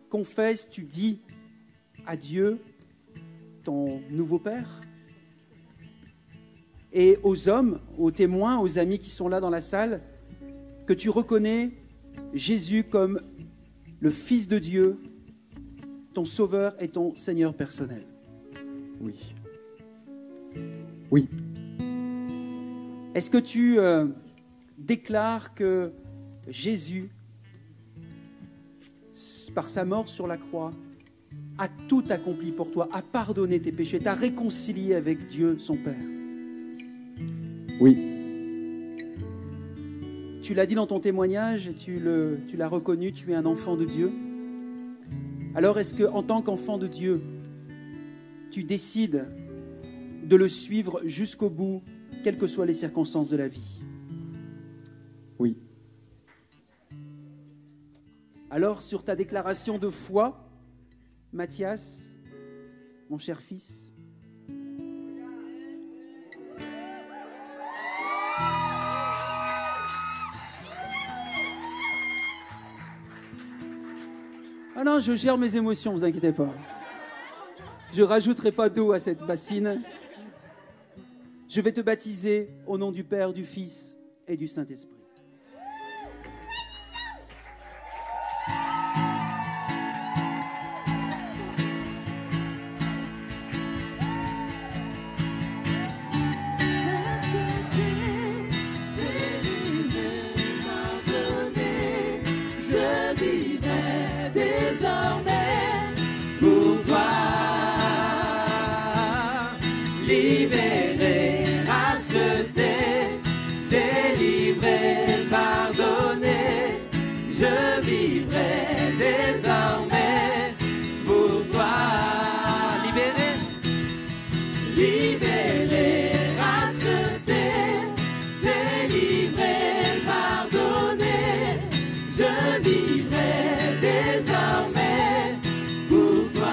S2: confesses, tu dis à Dieu, ton nouveau Père, et aux hommes, aux témoins, aux amis qui sont là dans la salle, que tu reconnais Jésus comme le Fils de Dieu, ton Sauveur et ton Seigneur personnel?
S6: Oui. Oui.
S2: Est-ce que tu déclares que Jésus, par sa mort sur la croix, a tout accompli pour toi, a pardonné tes péchés, t'a réconcilié avec Dieu, son Père?
S6: Oui.
S2: Tu l'as dit dans ton témoignage, et tu l'as reconnu, tu es un enfant de Dieu. Alors est-ce qu'en tant qu'enfant de Dieu, tu décides de le suivre jusqu'au bout, quelles que soient les circonstances de la vie?
S6: Oui.
S2: Alors sur ta déclaration de foi, Mathias, mon cher fils, ah non, je gère mes émotions, vous inquiétez pas. Je ne rajouterai pas d'eau à cette bassine. Je vais te baptiser au nom du Père, du Fils et du Saint-Esprit.
S1: Libéré, racheté, délivré, pardonné, je vivrai désormais pour toi. Libéré, libéré, racheté, délivré, pardonné, je vivrai désormais pour toi.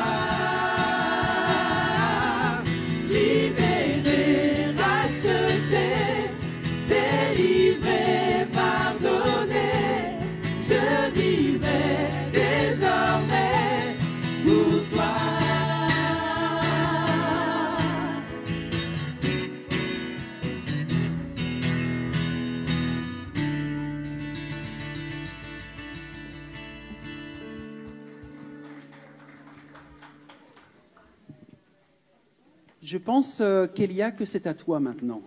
S2: Je pense, Kélia, que c'est à toi maintenant.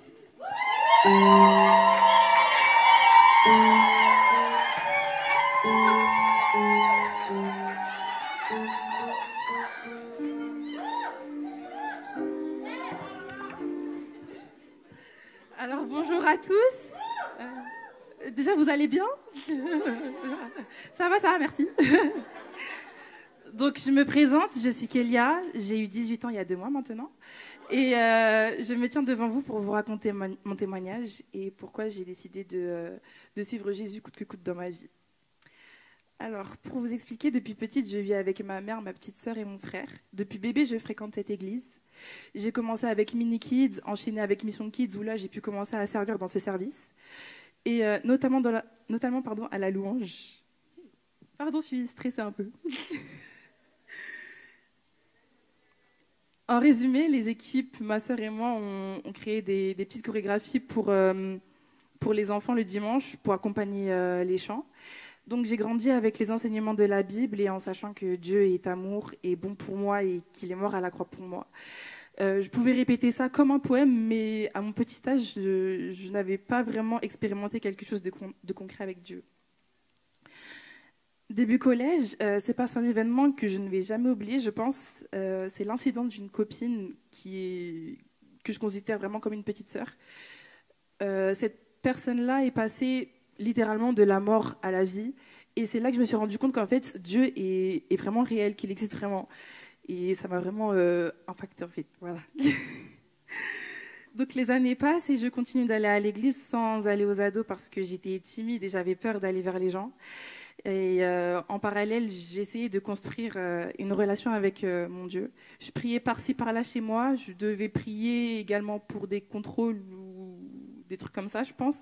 S5: Alors bonjour à tous. Déjà vous allez bien? Ça va, merci.
S7: Donc, je me présente, je suis Kélia, j'ai eu 18 ans il y a 2 mois maintenant. Et je me tiens devant vous pour vous raconter mon témoignage et pourquoi j'ai décidé de suivre Jésus coûte que coûte dans ma vie. Alors, pour vous expliquer, depuis petite, je vis avec ma mère, ma petite sœur et mon frère. Depuis bébé, je fréquente cette église. J'ai commencé avec Mini Kids, enchaîné avec Mission Kids, où là, j'ai pu commencer à servir dans ce service. Et notamment à la louange. Pardon, je suis stressée un peu. En résumé, les équipes, ma sœur et moi, ont créé des petites chorégraphies pour les enfants le dimanche, pour accompagner les chants. Donc j'ai grandi avec les enseignements de la Bible et en sachant que Dieu est amour et bon pour moi et qu'il est mort à la croix pour moi. Je pouvais répéter ça comme un poème, mais à mon petit âge, je n'avais pas vraiment expérimenté quelque chose de concret avec Dieu. Début collège, c'est pas un événement que je ne vais jamais oublier, je pense. C'est l'incident d'une copine que je considère vraiment comme une petite sœur. Cette personne-là est passée littéralement de la mort à la vie. Et c'est là que je me suis rendu compte qu'en fait, Dieu est vraiment réel, qu'il existe vraiment. Et ça m'a vraiment impacté, en fait. Voilà. Donc les années passent et je continue d'aller à l'église sans aller aux ados parce que j'étais timide et j'avais peur d'aller vers les gens. Et en parallèle, j'essayais de construire une relation avec mon Dieu. Je priais par-ci, par-là chez moi. Je devais prier également pour des contrôles ou des trucs comme ça, je pense.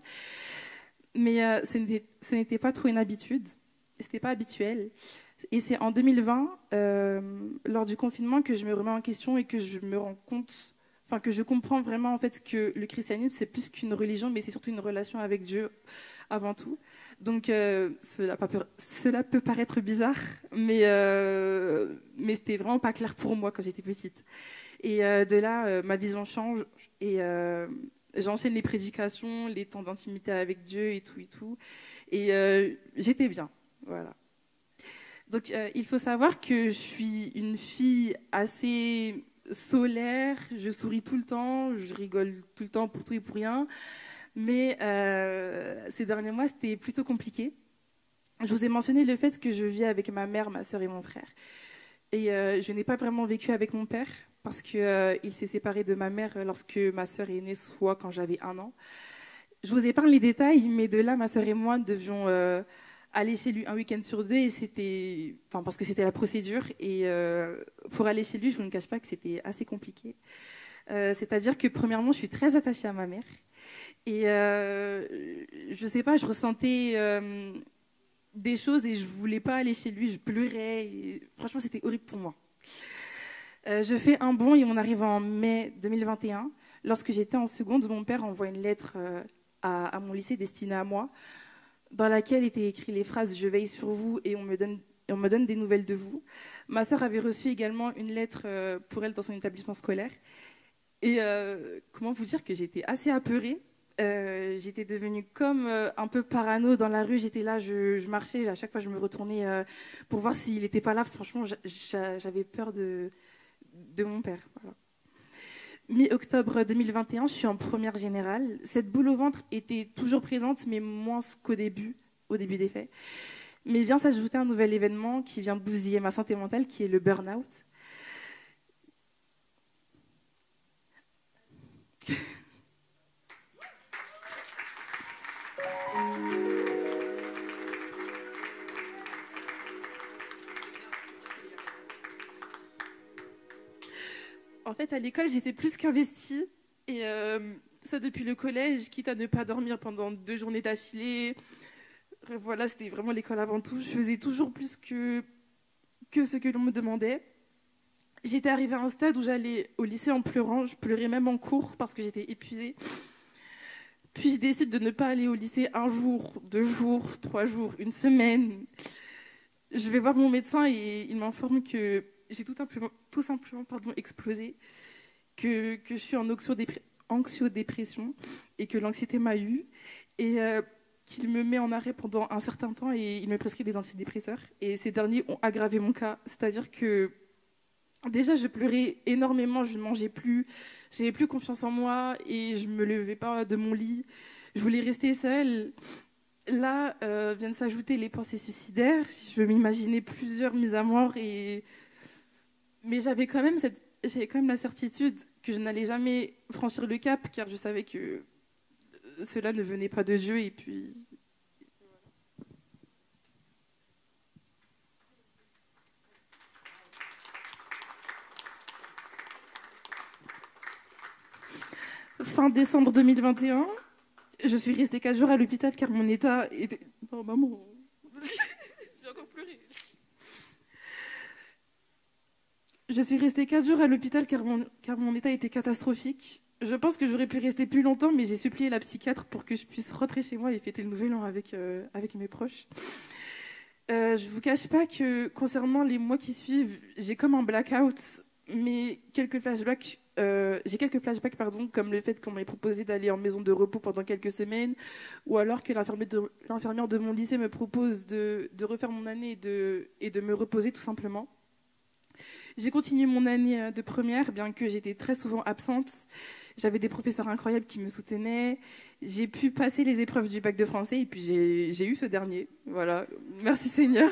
S7: Mais ce n'était pas trop une habitude, ce n'était pas habituel. Et c'est en 2020, lors du confinement, que je me remets en question et que je me rends compte, enfin que je comprends vraiment en fait que le christianisme c'est plus qu'une religion, mais c'est surtout une relation avec Dieu avant tout. Donc cela peut paraître bizarre, mais c'était vraiment pas clair pour moi quand j'étais petite. Et de là, ma vision change et j'enchaîne les prédications, les temps d'intimité avec Dieu et tout et tout. Et j'étais bien, voilà. Donc il faut savoir que je suis une fille assez solaire, je souris tout le temps, je rigole tout le temps pour tout et pour rien. Mais ces derniers mois, c'était plutôt compliqué. Je vous ai mentionné le fait que je vis avec ma mère, ma sœur et mon frère. Et je n'ai pas vraiment vécu avec mon père parce qu'il s'est séparé de ma mère lorsque ma sœur est née, soit quand j'avais 1 an. Je vous épargne les détails, mais de là, ma sœur et moi devions aller chez lui un week-end sur 2 et c'était, enfin parce que c'était la procédure. Et pour aller chez lui, je ne vous cache pas que c'était assez compliqué. C'est-à-dire que premièrement, je suis très attachée à ma mère. Et je sais pas, je ressentais des choses et je voulais pas aller chez lui, je pleurais. Et franchement, c'était horrible pour moi. Je fais un bond et on arrive en mai 2021. Lorsque j'étais en seconde, mon père envoie une lettre à mon lycée destinée à moi, dans laquelle étaient écrites les phrases « Je veille sur vous et on me donne des nouvelles de vous ». Ma sœur avait reçu également une lettre pour elle dans son établissement scolaire. Et comment vous dire que j'étais assez apeurée. J'étais devenue comme un peu parano dans la rue. J'étais là, je marchais, à chaque fois je me retournais pour voir s'il n'était pas là. Franchement, j'avais peur de mon père. Voilà. Mi-octobre 2021, je suis en première générale. Cette boule au ventre était toujours présente, mais moins qu'au début, au début des faits. Mais vient s'ajouter un nouvel événement qui vient bousiller ma santé mentale, qui est le burn-out. En fait, à l'école, j'étais plus qu'investie. Et ça, depuis le collège, quitte à ne pas dormir pendant 2 journées d'affilée. Voilà, c'était vraiment l'école avant tout. Je faisais toujours plus que ce que l'on me demandait. J'étais arrivée à un stade où j'allais au lycée en pleurant. Je pleurais même en cours parce que j'étais épuisée. Puis je décide de ne pas aller au lycée 1 jour, 2 jours, 3 jours, 1 semaine. Je vais voir mon médecin et il m'informe que j'ai tout simplement explosé, que je suis en anxio-dépression et que l'anxiété m'a eu et qu'il me met en arrêt pendant un certain temps et il me prescrit des antidépresseurs. Et ces derniers ont aggravé mon cas, c'est-à-dire que déjà je pleurais énormément, je ne mangeais plus, je n'avais plus confiance en moi et je ne me levais pas de mon lit. Je voulais rester seule. Là, viennent s'ajouter les pensées suicidaires. Je m'imaginais plusieurs mises à mort. Mais j'avais quand même la certitude que je n'allais jamais franchir le cap, car je savais que cela ne venait pas de Dieu. Et puis... Fin décembre 2021, je suis restée 4 jours à l'hôpital car mon état était... Oh maman, j'ai encore pleuré. Je suis restée 4 jours à l'hôpital car mon état était catastrophique. Je pense que j'aurais pu rester plus longtemps, mais j'ai supplié la psychiatre pour que je puisse rentrer chez moi et fêter le nouvel an avec mes proches. Je ne vous cache pas que concernant les mois qui suivent, j'ai comme un blackout, mais j'ai quelques flashbacks, comme le fait qu'on m'ait proposé d'aller en maison de repos pendant quelques semaines, ou alors que l'infirmière de mon lycée me propose de refaire mon année et de me reposer tout simplement. J'ai continué mon année de première, bien que j'étais très souvent absente. J'avais des professeurs incroyables qui me soutenaient. J'ai pu passer les épreuves du bac de français et puis j'ai eu ce dernier. Voilà, merci Seigneur.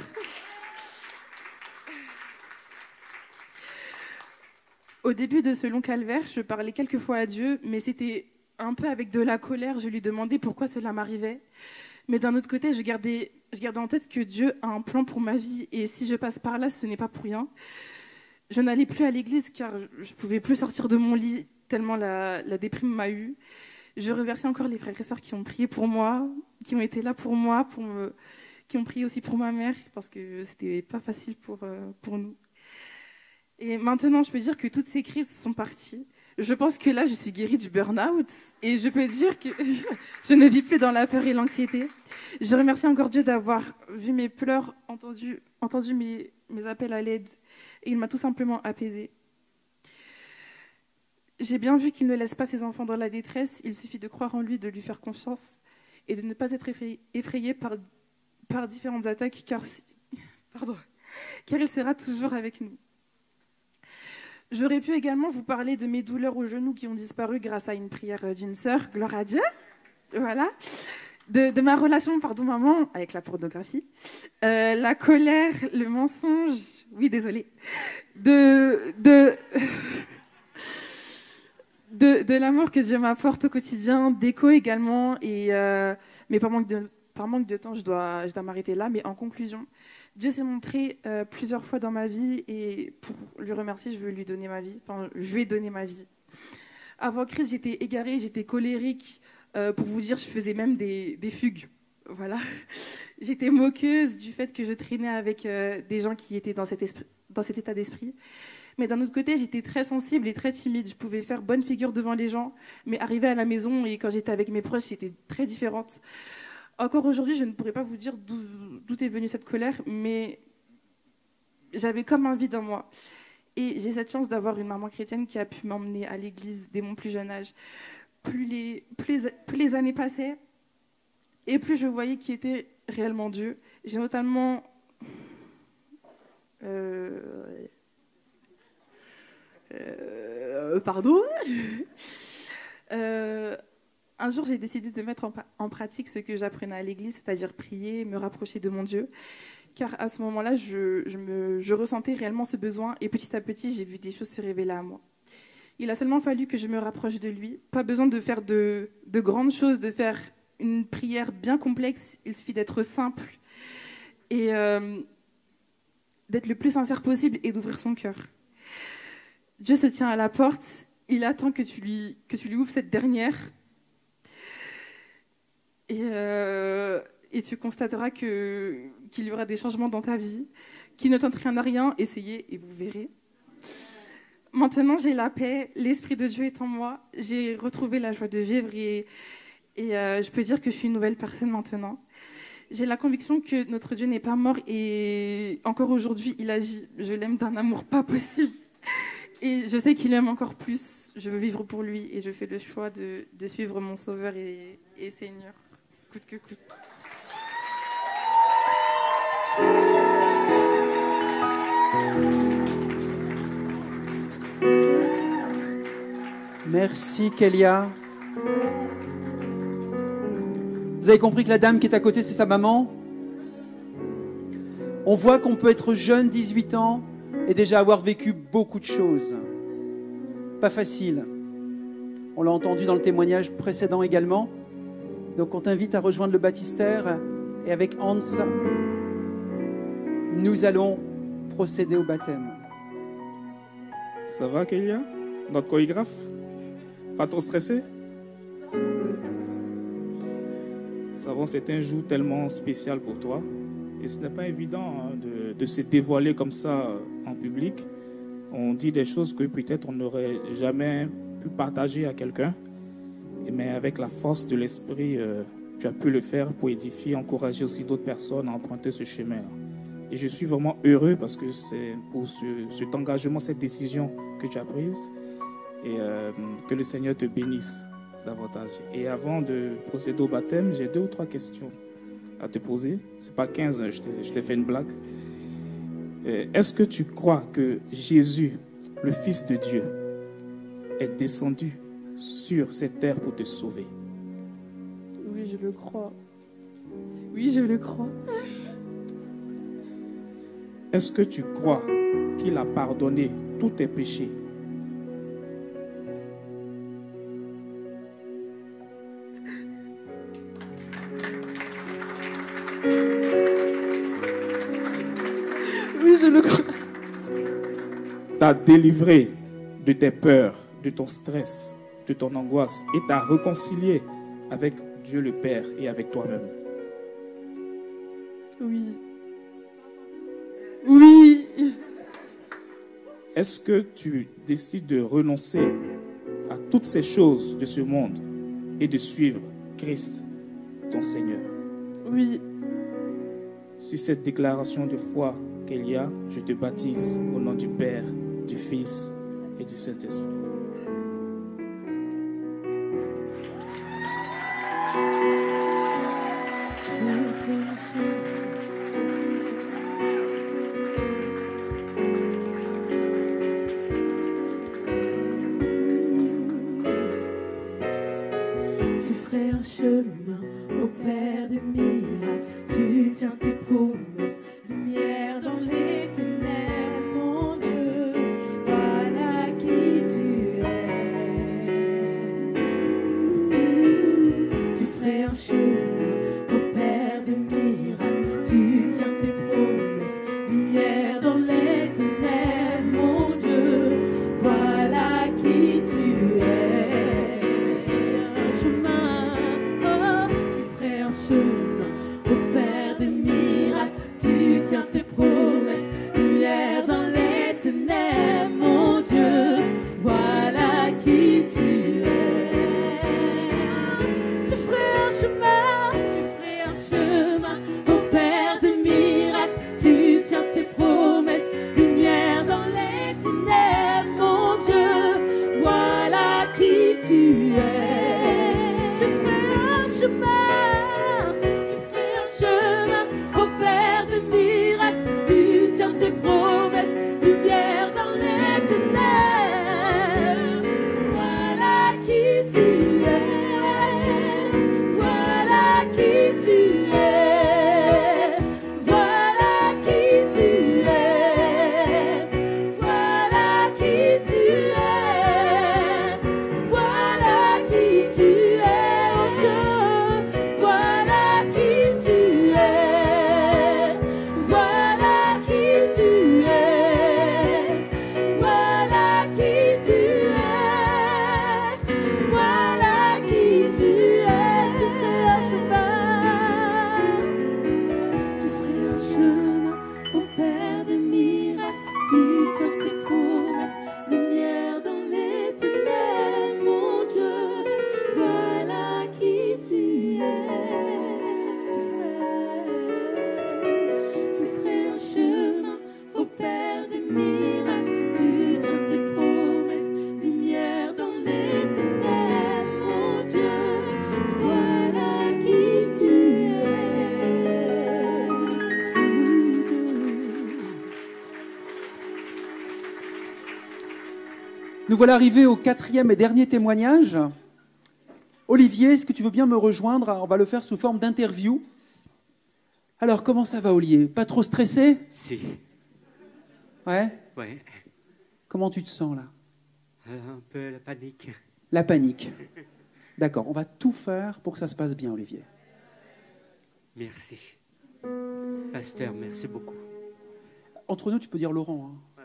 S7: Au début de ce long calvaire, je parlais quelques fois à Dieu, mais c'était un peu avec de la colère. Je lui demandais pourquoi cela m'arrivait. Mais d'un autre côté, je gardais en tête que Dieu a un plan pour ma vie et si je passe par là, ce n'est pas pour rien. Je n'allais plus à l'église car je ne pouvais plus sortir de mon lit tellement la déprime m'a eue. Je remercie encore les frères et sœurs qui ont prié pour moi, qui ont été là pour moi, qui ont prié aussi pour ma mère parce que c'était pas facile pour nous. Et maintenant, je peux dire que toutes ces crises sont parties. Je pense que là, je suis guérie du burn-out et je peux dire que je ne vis plus dans la peur et l'anxiété. Je remercie encore Dieu d'avoir vu mes pleurs, entendu mes appels à l'aide et il m'a tout simplement apaisée. J'ai bien vu qu'il ne laisse pas ses enfants dans la détresse. Il suffit de croire en lui, de lui faire confiance et de ne pas être effrayé par différentes attaques car il sera toujours avec nous. J'aurais pu également vous parler de mes douleurs aux genoux qui ont disparu grâce à une prière d'une sœur, gloire à Dieu. Voilà. De ma relation, maman, avec la pornographie, la colère, le mensonge, oui, désolée, de l'amour que Dieu m'apporte au quotidien, d'écho également, mais par manque de temps, je dois m'arrêter là. Mais en conclusion, Dieu s'est montré plusieurs fois dans ma vie et pour lui remercier, je veux lui donner ma vie. Enfin, je lui ai donné ma vie. Avant Christ, j'étais égarée, j'étais colérique. Pour vous dire, je faisais même des fugues. Voilà. J'étais moqueuse du fait que je traînais avec des gens qui étaient dans cet état d'esprit. Mais d'un autre côté, j'étais très sensible et très timide. Je pouvais faire bonne figure devant les gens, mais arriver à la maison et quand j'étais avec mes proches, j'étais très différente. Encore aujourd'hui, je ne pourrais pas vous dire d'où est venue cette colère, mais j'avais comme un vide en moi. Et j'ai cette chance d'avoir une maman chrétienne qui a pu m'emmener à l'église dès mon plus jeune âge. Plus les années passaient, et plus je voyais qui était réellement Dieu. J'ai notamment... pardon. Un jour, j'ai décidé de mettre en pratique ce que j'apprenais à l'église, c'est-à-dire prier, me rapprocher de mon Dieu. Car à ce moment-là, je ressentais réellement ce besoin, et petit à petit, j'ai vu des choses se révéler à moi. Il a seulement fallu que je me rapproche de lui. Pas besoin de faire de grandes choses, de faire une prière bien complexe. Il suffit d'être simple et d'être le plus sincère possible et d'ouvrir son cœur. Dieu se tient à la porte. Il attend que tu lui ouvres cette dernière. Et tu constateras qu'il y aura des changements dans ta vie, qui ne t'entraînent à rien. Essayez et vous verrez. Maintenant, j'ai la paix, l'Esprit de Dieu est en moi, j'ai retrouvé la joie de vivre et je peux dire que je suis une nouvelle personne maintenant. J'ai la conviction que notre Dieu n'est pas mort et encore aujourd'hui, il agit. Je l'aime d'un amour pas possible. Et je sais qu'il aime encore plus. Je veux vivre pour lui et je fais le choix de suivre mon Sauveur et Seigneur, coûte que coûte.
S2: Merci Kélia. Vous avez compris que la dame qui est à côté, c'est sa maman? On voit qu'on peut être jeune, 18 ans, et déjà avoir vécu beaucoup de choses. Pas facile. On l'a entendu dans le témoignage précédent également. Donc on t'invite à rejoindre le baptistère et avec Hans, nous allons procéder au baptême.
S3: Ça va, Kélia? Notre chorégraphe? Pas trop stressé? Savons, c'est un jour tellement spécial pour toi. Et ce n'est pas évident hein, de se dévoiler comme ça en public. On dit des choses que peut-être on n'aurait jamais pu partager à quelqu'un. Mais avec la force de l'esprit, tu as pu le faire pour édifier, encourager aussi d'autres personnes à emprunter ce chemin. Et je suis vraiment heureux parce que c'est pour cet engagement, cette décision que tu as prise. Et que le Seigneur te bénisse davantage. Et avant de procéder au baptême, j'ai 2 ou 3 questions à te poser. Ce n'est pas 15, je t'ai fait une blague. Est-ce que tu crois que Jésus, le Fils de Dieu, est descendu sur cette terre pour te sauver?
S7: Oui, je le crois. Oui, je le crois.
S3: Est-ce que tu crois qu'il a pardonné tous tes péchés?
S7: Oui, je le crois.
S3: T'a délivré de tes peurs, de ton stress, de ton angoisse et t'a réconcilié avec Dieu le Père et avec toi-même.
S7: Oui. Oui.
S3: Est-ce que tu décides de renoncer à toutes ces choses de ce monde et de suivre Christ, ton Seigneur?
S7: Oui.
S3: Sur cette déclaration de foi qu'il y a, je te baptise au nom du Père, du Fils et du Saint-Esprit.
S1: Tu ferais un chemin au Père des miracles. Tu tiens tes promesses, lumière dans les ténèbres, mon Dieu. Voilà qui tu es. Tu ferais un chemin au Père des miracles. Tu tiens tes promesses, lumière dans les ténèbres, mon Dieu. Voilà qui tu es.
S2: Nous voilà arrivés au 4e et dernier témoignage. Olivier, est-ce que tu veux bien me rejoindre? On va le faire sous forme d'interview. Alors, comment ça va, Olivier? Pas trop stressé?
S8: Si.
S2: Ouais?
S8: Ouais.
S2: Comment tu te sens, là?
S8: Un peu la panique.
S2: La panique. D'accord, on va tout faire pour que ça se passe bien, Olivier.
S8: Merci. Pasteur, merci beaucoup.
S2: Entre nous, tu peux dire Laurent. Hein.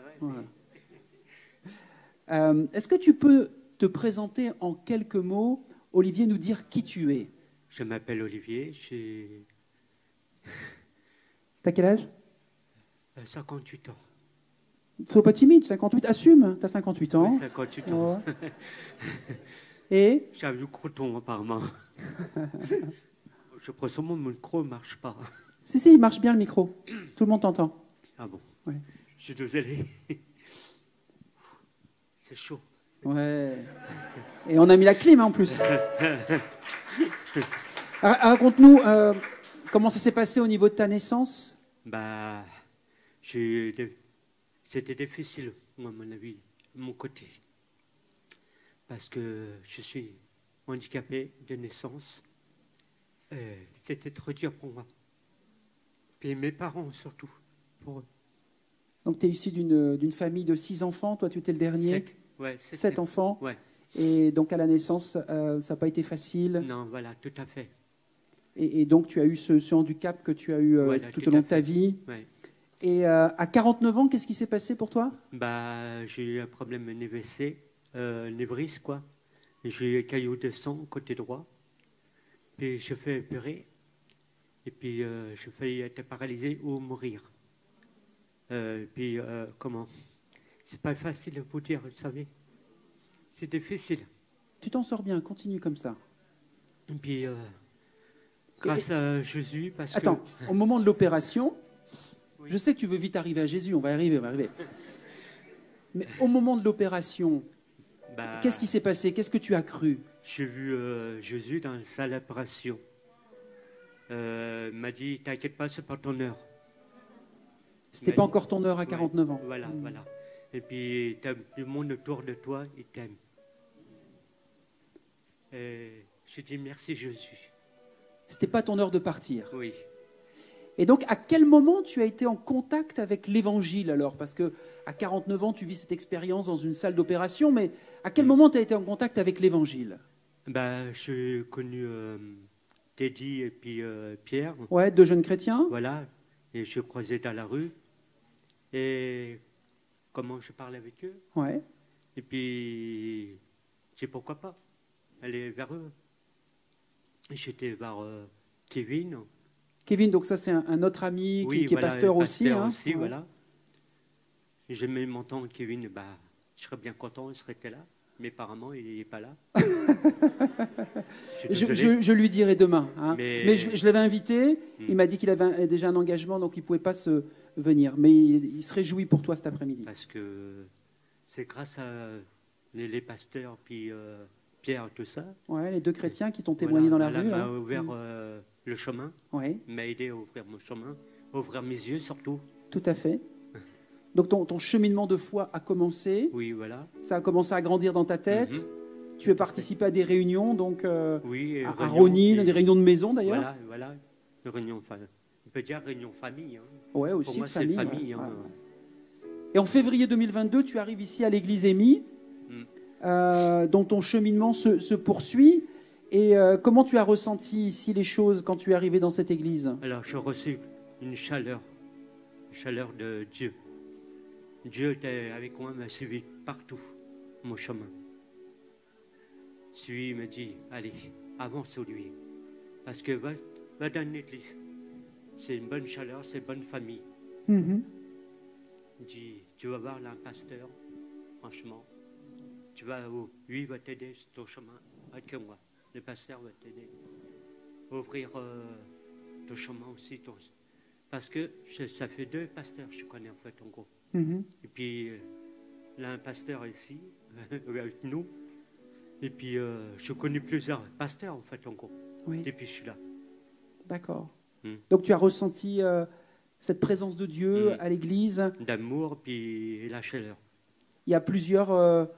S2: Voilà. Est-ce que tu peux te présenter en quelques mots, Olivier, nous dire qui tu es?
S8: Je m'appelle Olivier, j'ai
S2: T'as quel âge?
S8: 58 ans.
S2: Sois pas timide, 58, assume, t'as 58 ans.
S8: Oui, 58 ans.
S2: Ouais. Et
S8: J'ai du croton, apparemment. Je pense que mon micro ne marche pas.
S2: si, il marche bien le micro. Tout le monde t'entend.
S8: Ah bon?
S2: Ouais.
S8: Je suis désolé. C'est chaud.
S2: Ouais. Et on a mis la clim hein, en plus. Raconte-nous comment ça s'est passé au niveau de ta naissance.
S8: Bah, c'était difficile, moi, à mon avis, de mon côté. Parce que je suis handicapé de naissance. C'était trop dur pour moi. Puis mes parents, surtout, pour eux.
S2: Donc tu es issu d'une famille de 6 enfants, toi tu étais le dernier. 7 enfants.
S8: Ouais.
S2: Et donc à la naissance, ça n'a pas été facile.
S8: Non, voilà, tout à fait.
S2: Et donc tu as eu ce handicap que tu as eu
S8: Voilà,
S2: tout au long de ta vie.
S8: Ouais.
S2: Et à 49 ans, qu'est-ce qui s'est passé pour toi?
S8: Bah, j'ai eu un problème NVC, névris, quoi. J'ai eu un caillot de sang côté droit. Puis je fais opérer. Et puis je failli être paralysé ou mourir. Puis comment? C'est pas facile de vous dire, vous savez. C'est difficile.
S2: Tu t'en sors bien, continue comme ça.
S8: Et puis grâce à Jésus, parce
S2: Attends,
S8: que...
S2: au moment de l'opération,
S8: Oui.
S2: je sais que tu veux vite arriver à Jésus, on va y arriver, Mais au moment de l'opération,
S8: Bah,
S2: qu'est-ce qui s'est passé? Qu'est-ce que tu as cru?
S8: j'ai vu Jésus dans la salle d'opération. Il m'a dit, t'inquiète pas, c'est pas ton heure.
S2: C'était pas encore ton heure à 49 ans.
S8: Voilà, voilà. Et puis, le monde autour de toi, il t'aime. Je dis merci Jésus.
S2: C'était pas ton heure de partir.
S8: Oui.
S2: Et donc, à quel moment tu as été en contact avec l'Évangile alors? Parce que à 49 ans, tu vis cette expérience dans une salle d'opération, mais à quel moment tu as été en contact avec l'Évangile?
S8: Bah, j'ai connu Teddy et puis Pierre.
S2: Ouais, 2 jeunes chrétiens.
S8: Voilà. Et je croisais dans la rue. Et comment je parlais avec eux.
S2: Ouais.
S8: Et puis, j'ai pourquoi pas aller vers eux. J'étais vers Kevin.
S2: Kevin, donc ça c'est un autre ami
S8: Oui,
S2: qui est
S8: voilà,
S2: pasteur aussi.
S8: pasteur
S2: Hein.
S8: aussi,
S2: Ouais.
S8: voilà. J'aimais m'entendre Kevin, bah, je serais bien content, il serait là. Mais apparemment, il n'est pas là.
S2: Je lui dirai demain. Hein.
S8: Mais
S2: je l'avais invité, il m'a dit qu'il avait déjà un engagement, donc il ne pouvait pas venir. Mais il se réjouit pour toi cet après-midi.
S8: Parce que c'est grâce à les pasteurs, puis Pierre, tout ça.
S2: Ouais, les 2 chrétiens qui t'ont témoigné dans la rue.
S8: m'a
S2: Hein.
S8: ouvert le chemin,
S2: Ouais,
S8: m'a aidé à ouvrir mon chemin, à ouvrir mes yeux surtout.
S2: tout à fait. Donc ton cheminement de foi a commencé.
S8: Oui, voilà.
S2: Ça a commencé à grandir dans ta tête. Tu as participé à des réunions, donc
S8: Oui,
S2: à
S8: réunion,
S2: Rony, dans
S8: et-
S2: des réunions de maison d'ailleurs.
S8: Voilà, voilà. Réunion, on peut dire réunion famille. Hein.
S2: Ouais, aussi
S8: Pour moi,
S2: de
S8: c'est
S2: famille.
S8: famille.
S2: Ouais.
S8: Hein.
S2: Ouais. Et en février 2022, tu arrives ici à l'église Émy, dont ton cheminement se poursuit. Et comment tu as ressenti ici les choses quand tu es arrivé dans cette église?
S8: Alors, j'ai reçu une chaleur de Dieu. Dieu était avec moi, m'a suivi partout, mon chemin. Lui me dit, allez, avance sur lui. Parce que va dans l'église. C'est une bonne chaleur, c'est une bonne famille.
S2: Mhm.
S8: Il dit, tu vas voir là un pasteur, franchement. Lui va t'aider sur ton chemin, avec moi. Le pasteur va t'aider. Ouvrir ton chemin aussi. Parce que ça fait 2 pasteurs, je connais en fait, en gros.
S2: Mhm.
S8: Et puis, là, un pasteur ici, avec nous. Et puis, je connais plusieurs pasteurs, en fait, en gros.
S2: Oui.
S8: Depuis que je suis là.
S2: D'accord.
S8: Mm.
S2: Donc tu as ressenti cette présence de Dieu à l'église.
S8: D'amour, puis la chaleur.
S2: Il y a plusieurs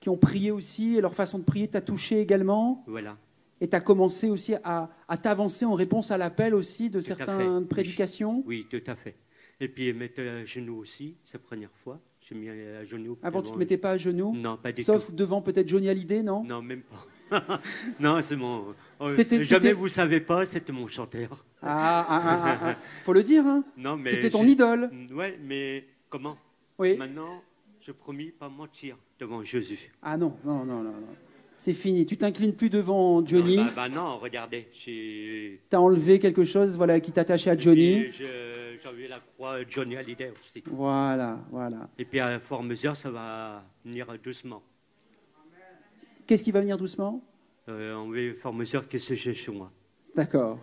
S2: qui ont prié aussi, et leur façon de prier t'a touché également.
S8: Voilà.
S2: Et tu as commencé aussi à t'avancer en réponse à l'appel aussi de
S8: Tout à
S2: certaines
S8: fait,
S2: prédications.
S8: Oui, tout à fait. Et puis mettre à genoux aussi, c'est la première fois. J'ai mis à genoux.
S2: Avant, tu ne te mettais pas à genoux?
S8: Non, pas du
S2: Sauf
S8: tout.
S2: devant peut-être Johnny Hallyday, non?
S8: Non, même pas. Non, c'est mon...
S2: C'était-
S8: jamais vous savez pas, c'était mon chanteur.
S2: Faut le dire, hein?
S8: Non, mais
S2: C'était ton idole.
S8: Ouais, mais comment?
S2: Oui.
S8: Maintenant, je promis pas mentir devant Jésus.
S2: Ah non, non, non, non, non. C'est fini. Tu t'inclines plus devant Johnny.
S8: Non, non, regardez,
S2: Tu as enlevé quelque chose, voilà, qui t'attachait à Johnny.
S8: J'avais la croix Johnny Hallyday aussi.
S2: Voilà, voilà.
S8: Et puis à fur et à mesure, ça va venir doucement.
S2: Qu'est-ce qui va venir doucement?
S8: On va fur et à mesure que c'est chez moi.
S2: D'accord.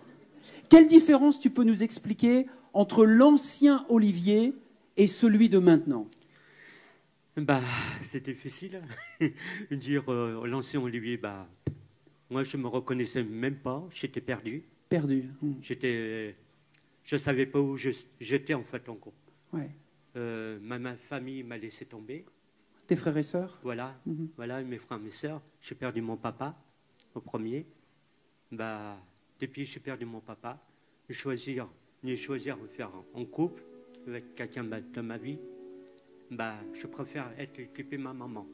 S2: Quelle différence tu peux nous expliquer entre l'ancien Olivier et celui de maintenant?
S8: Bah, c'est difficile de dire l'ancien Olivier. Bah, moi, je me reconnaissais même pas. J'étais perdu.
S2: Perdu.
S8: Je savais pas où j'étais en fait en gros.
S2: Ouais.
S8: Ma famille m'a laissé tomber.
S2: Tes frères et sœurs?
S8: Voilà, voilà, mes frères, mes sœurs. J'ai perdu mon papa au premier. Bah, depuis que j'ai perdu mon papa, choisir de faire en couple avec quelqu'un de ma vie. Bah, je préfère être occupé de ma maman.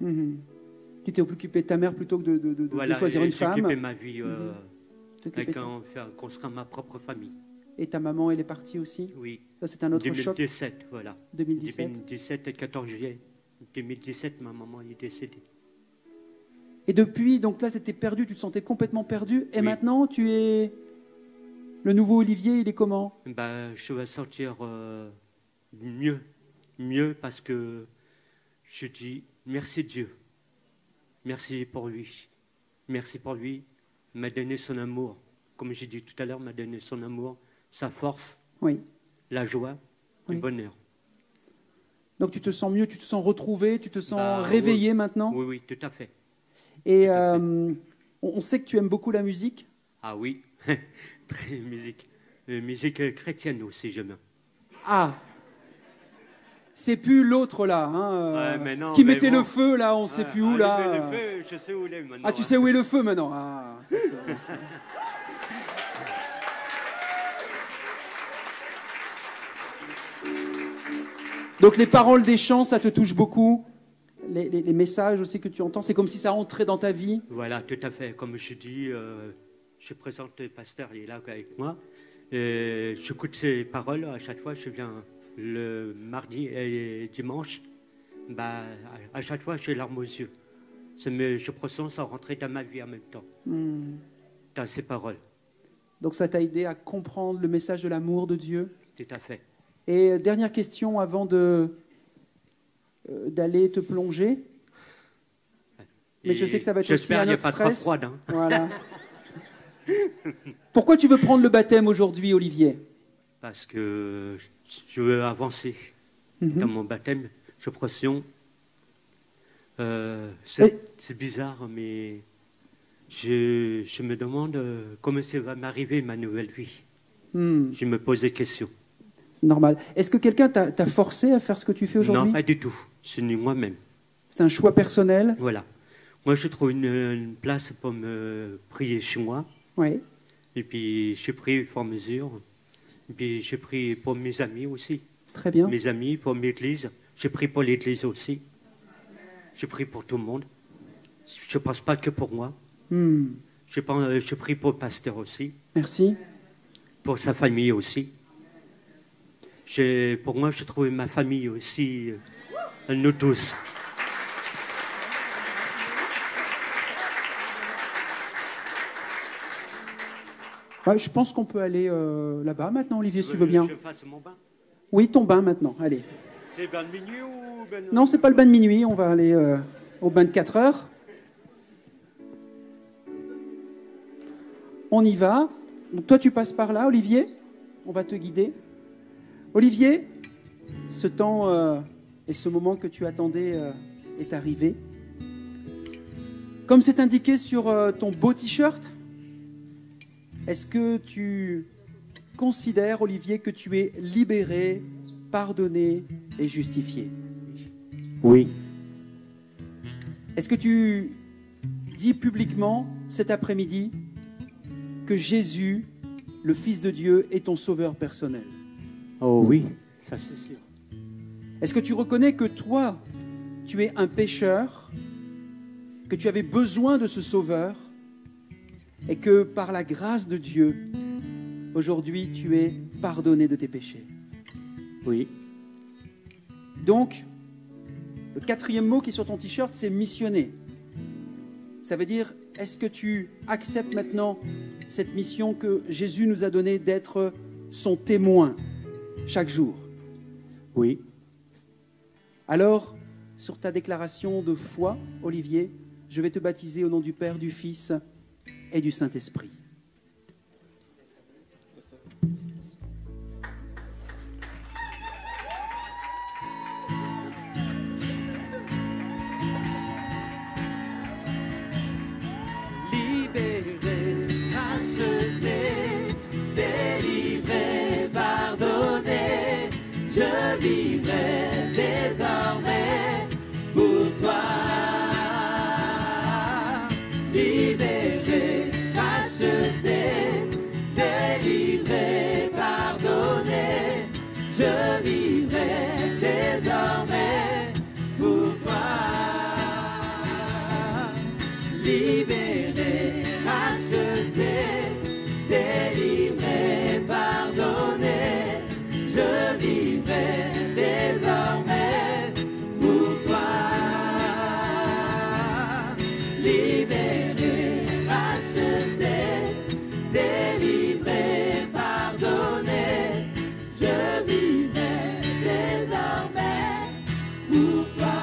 S2: Tu t'es occupé de ta mère plutôt que de choisir une femme.
S8: Occuper ma vie, construire ma propre famille.
S2: Et ta maman, elle est partie aussi?
S8: Oui.
S2: Ça, c'est un autre choc.
S8: 2017, voilà.
S2: 2017.
S8: 2017 et 14 juillet. 2017, ma maman est décédée.
S2: Et depuis, donc là, tu étais perdu, tu te sentais complètement perdu. Et
S8: Oui.
S2: maintenant, tu es... Le nouveau Olivier, il est comment?
S8: Bah, je vais sortir mieux parce que je dis merci Dieu. Merci pour lui. Merci pour lui. Il m'a donné son amour. Comme j'ai dit tout à l'heure, il m'a donné son amour, sa force,
S2: Oui.
S8: la joie,
S2: Oui.
S8: le bonheur.
S2: Donc tu te sens mieux, tu te sens retrouvé, tu te sens
S8: Bah,
S2: réveillé
S8: oui.
S2: maintenant?
S8: Oui, oui, tout à fait.
S2: Et
S8: Tout à fait.
S2: on sait que tu aimes beaucoup la musique.
S8: Ah oui, très musique. Musique chrétienne aussi, j'aime.
S2: Ah! C'est plus l'autre là, hein,
S8: Ouais, mais non,
S2: qui
S8: mais
S2: mettait
S8: bon.
S2: le feu là, on sait plus où là.
S8: Le feu, je sais où il est maintenant.
S2: Ah, tu sais où est le feu maintenant? Ah, ça, c'est- Donc les paroles des chants, ça te touche beaucoup. Les messages aussi que tu entends, c'est comme si ça entrait dans ta vie.
S8: Voilà, tout à fait. Comme je dis, je présente le pasteur, il est là avec moi. J'écoute ses paroles à chaque fois. Je viens le mardi et dimanche. Bah, à chaque fois, j'ai larmes aux yeux. Je ressens ça rentrer dans ma vie en même temps. Dans ses paroles,
S2: Donc ça t'a aidé à comprendre le message de l'amour de Dieu.
S8: tout à fait.
S2: Et dernière question avant d'aller te plonger. Mais je sais que ça va être aussi
S8: J'espère
S2: un
S8: qu'il n'y a
S2: autre
S8: pas trop
S2: stress.
S8: froide. Hein.
S2: Voilà. Pourquoi tu veux prendre le baptême aujourd'hui, Olivier?
S8: Parce que je veux avancer dans mon baptême. Je pression. C'est bizarre, mais je me demande comment ça va m'arriver ma nouvelle vie. Je me pose des questions.
S2: C'est normal. Est-ce que quelqu'un t'a forcé à faire ce que tu fais aujourd'hui?
S8: Non, pas du tout. C'est moi-même.
S2: C'est un choix personnel?
S8: Voilà. Moi, je trouve une place pour me prier chez moi.
S2: Oui.
S8: Et puis, je prie au fur et à mesure. Et puis, je prie pour mes amis aussi.
S2: Très bien.
S8: Mes amis, pour l'église. Je prie pour l'église aussi. Je prie pour tout le monde. Je ne pense pas que pour moi. Je prie pour le pasteur aussi.
S2: Merci.
S8: Pour sa famille aussi. Pour moi, je trouve ma famille aussi, nous tous.
S2: Ouais, je pense qu'on peut aller là-bas maintenant, Olivier, si tu veux bien.
S8: Je fasse mon bain.
S2: Oui, ton bain maintenant. Allez.
S8: C'est bain de minuit ou bain de...
S2: Non, c'est pas le bain de minuit. On va aller au bain de 4 heures. On y va. Donc, toi, tu passes par là, Olivier. On va te guider. Olivier, ce temps et ce moment que tu attendais est arrivé. Comme c'est indiqué sur ton beau t-shirt, est-ce que tu considères, Olivier, que tu es libéré, pardonné et justifié?
S8: Oui.
S2: Est-ce que tu dis publiquement cet après-midi que Jésus, le Fils de Dieu, est ton sauveur personnel?
S8: Oh oui, ça c'est sûr.
S2: Est-ce que tu reconnais que toi, tu es un pécheur, que tu avais besoin de ce sauveur et que par la grâce de Dieu, aujourd'hui, tu es pardonné de tes péchés?
S8: Oui.
S2: Donc, le quatrième mot qui est sur ton t-shirt, c'est missionner. Ça veut dire, est-ce que tu acceptes maintenant cette mission que Jésus nous a donnée d'être son témoin chaque jour?
S8: Oui.
S2: Alors, sur ta déclaration de foi, Olivier, je vais te baptiser au nom du Père, du Fils et du Saint-Esprit.
S1: Libéré, racheté, délivré, pardonné, je vivrai désormais pour toi. Libéré, racheté, délivré, pardonné, je vivrai désormais pour toi. Libéré, racheté, délivré, pardonné, je vivrai désormais pour toi. Libéré, racheté, délivré, pardonné, je vivrai désormais pour toi.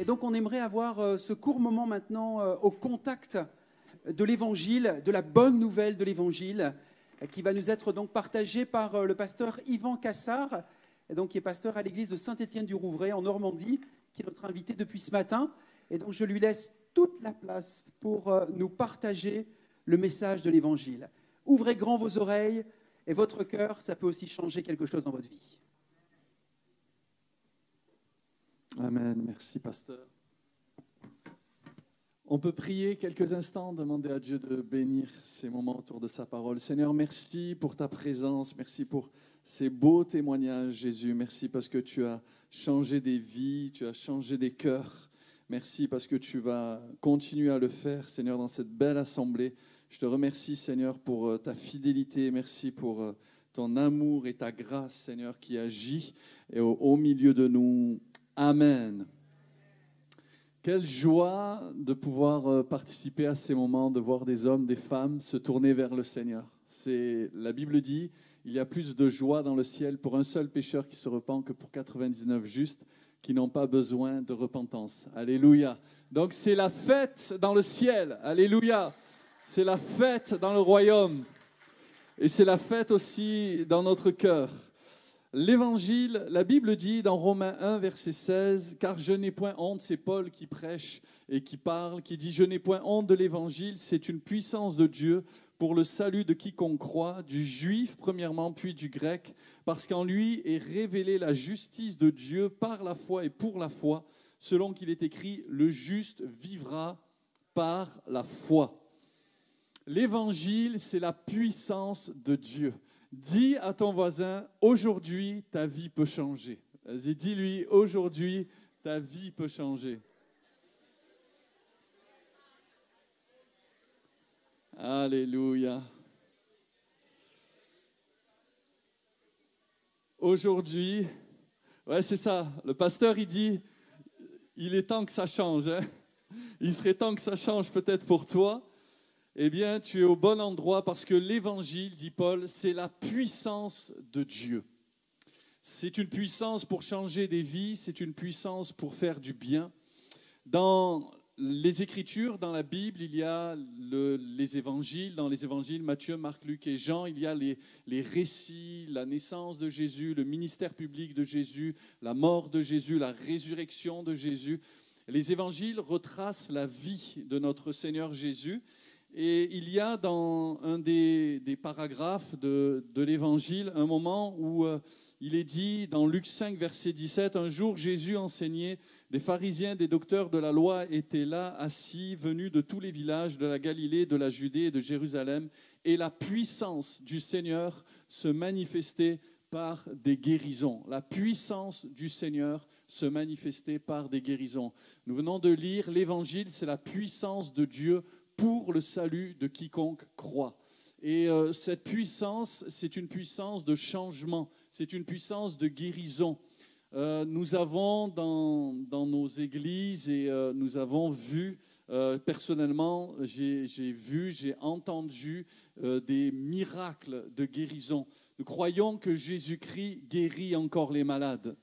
S2: Et donc, on aimerait avoir ce court moment maintenant au contact de l'Évangile, de la bonne nouvelle de l'Évangile, qui va nous être donc partagée par le pasteur Yvan Cassard, et donc, qui est pasteur à l'église de Saint-Étienne-du-Rouvray en Normandie, qui est notre invité depuis ce matin. Et donc, je lui laisse toute la place pour nous partager le message de l'Évangile. Ouvrez grand vos oreilles et votre cœur, ça peut aussi changer quelque chose dans votre vie.
S9: Amen. Merci, pasteur. On peut prier quelques instants, demander à Dieu de bénir ces moments autour de sa parole. Seigneur, merci pour ta présence, merci pour ces beaux témoignages, Jésus. Merci parce que tu as changé des vies, tu as changé des cœurs. Merci parce que tu vas continuer à le faire, Seigneur, dans cette belle assemblée. Je te remercie, Seigneur, pour ta fidélité. Merci pour ton amour et ta grâce, Seigneur, qui agit au milieu de nous. Amen. Quelle joie de pouvoir participer à ces moments, de voir des hommes, des femmes se tourner vers le Seigneur. La Bible dit, il y a plus de joie dans le ciel pour un seul pécheur qui se repent que pour 99 justes qui n'ont pas besoin de repentance. Alléluia. Donc c'est la fête dans le ciel. Alléluia. C'est la fête dans le royaume. Et c'est la fête aussi dans notre cœur. L'Évangile, la Bible dit dans Romains 1, verset 16, « Car je n'ai point honte », c'est Paul qui prêche et qui parle, qui dit « Je n'ai point honte de l'Évangile, c'est une puissance de Dieu pour le salut de quiconque croit, du juif premièrement, puis du grec, parce qu'en lui est révélée la justice de Dieu par la foi et pour la foi, selon qu'il est écrit, le juste vivra par la foi. » L'Évangile, c'est la puissance de Dieu. Dis à ton voisin, aujourd'hui, ta vie peut changer. Vas-y, dis-lui, aujourd'hui, ta vie peut changer. Alléluia. Aujourd'hui, ouais, c'est ça. Le pasteur, il dit, il est temps que ça change. Hein? Il serait temps que ça change peut-être pour toi. Eh bien, tu es au bon endroit parce que l'Évangile, dit Paul, c'est la puissance de Dieu. C'est une puissance pour changer des vies, c'est une puissance pour faire du bien. Dans les Écritures, dans la Bible, il y a les évangiles. Dans les évangiles, Matthieu, Marc, Luc et Jean, il y a les récits, la naissance de Jésus, le ministère public de Jésus, la mort de Jésus, la résurrection de Jésus. Les évangiles retracent la vie de notre Seigneur Jésus. Et il y a dans un des paragraphes de l'évangile un moment où il est dit dans Luc 5, verset 17, « Un jour, Jésus enseignait, des pharisiens, des docteurs de la loi étaient là, assis, venus de tous les villages de la Galilée, de la Judée et de Jérusalem, et la puissance du Seigneur se manifestait par des guérisons. » La puissance du Seigneur se manifestait par des guérisons. Nous venons de lire l'évangile, c'est la puissance de Dieu pour le salut de quiconque croit. Et cette puissance, c'est une puissance de changement, c'est une puissance de guérison. Nous avons dans nos églises et nous avons vu, personnellement, j'ai entendu des miracles de guérison. Nous croyons que Jésus-Christ guérit encore les malades.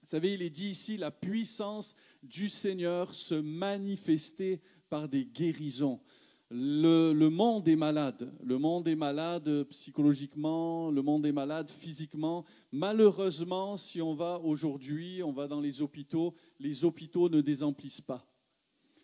S9: Vous savez, il est dit ici, la puissance du Seigneur se manifestait par des guérisons. Le monde est malade psychologiquement, le monde est malade physiquement. Malheureusement, si on va aujourd'hui, on va dans les hôpitaux ne désemplissent pas.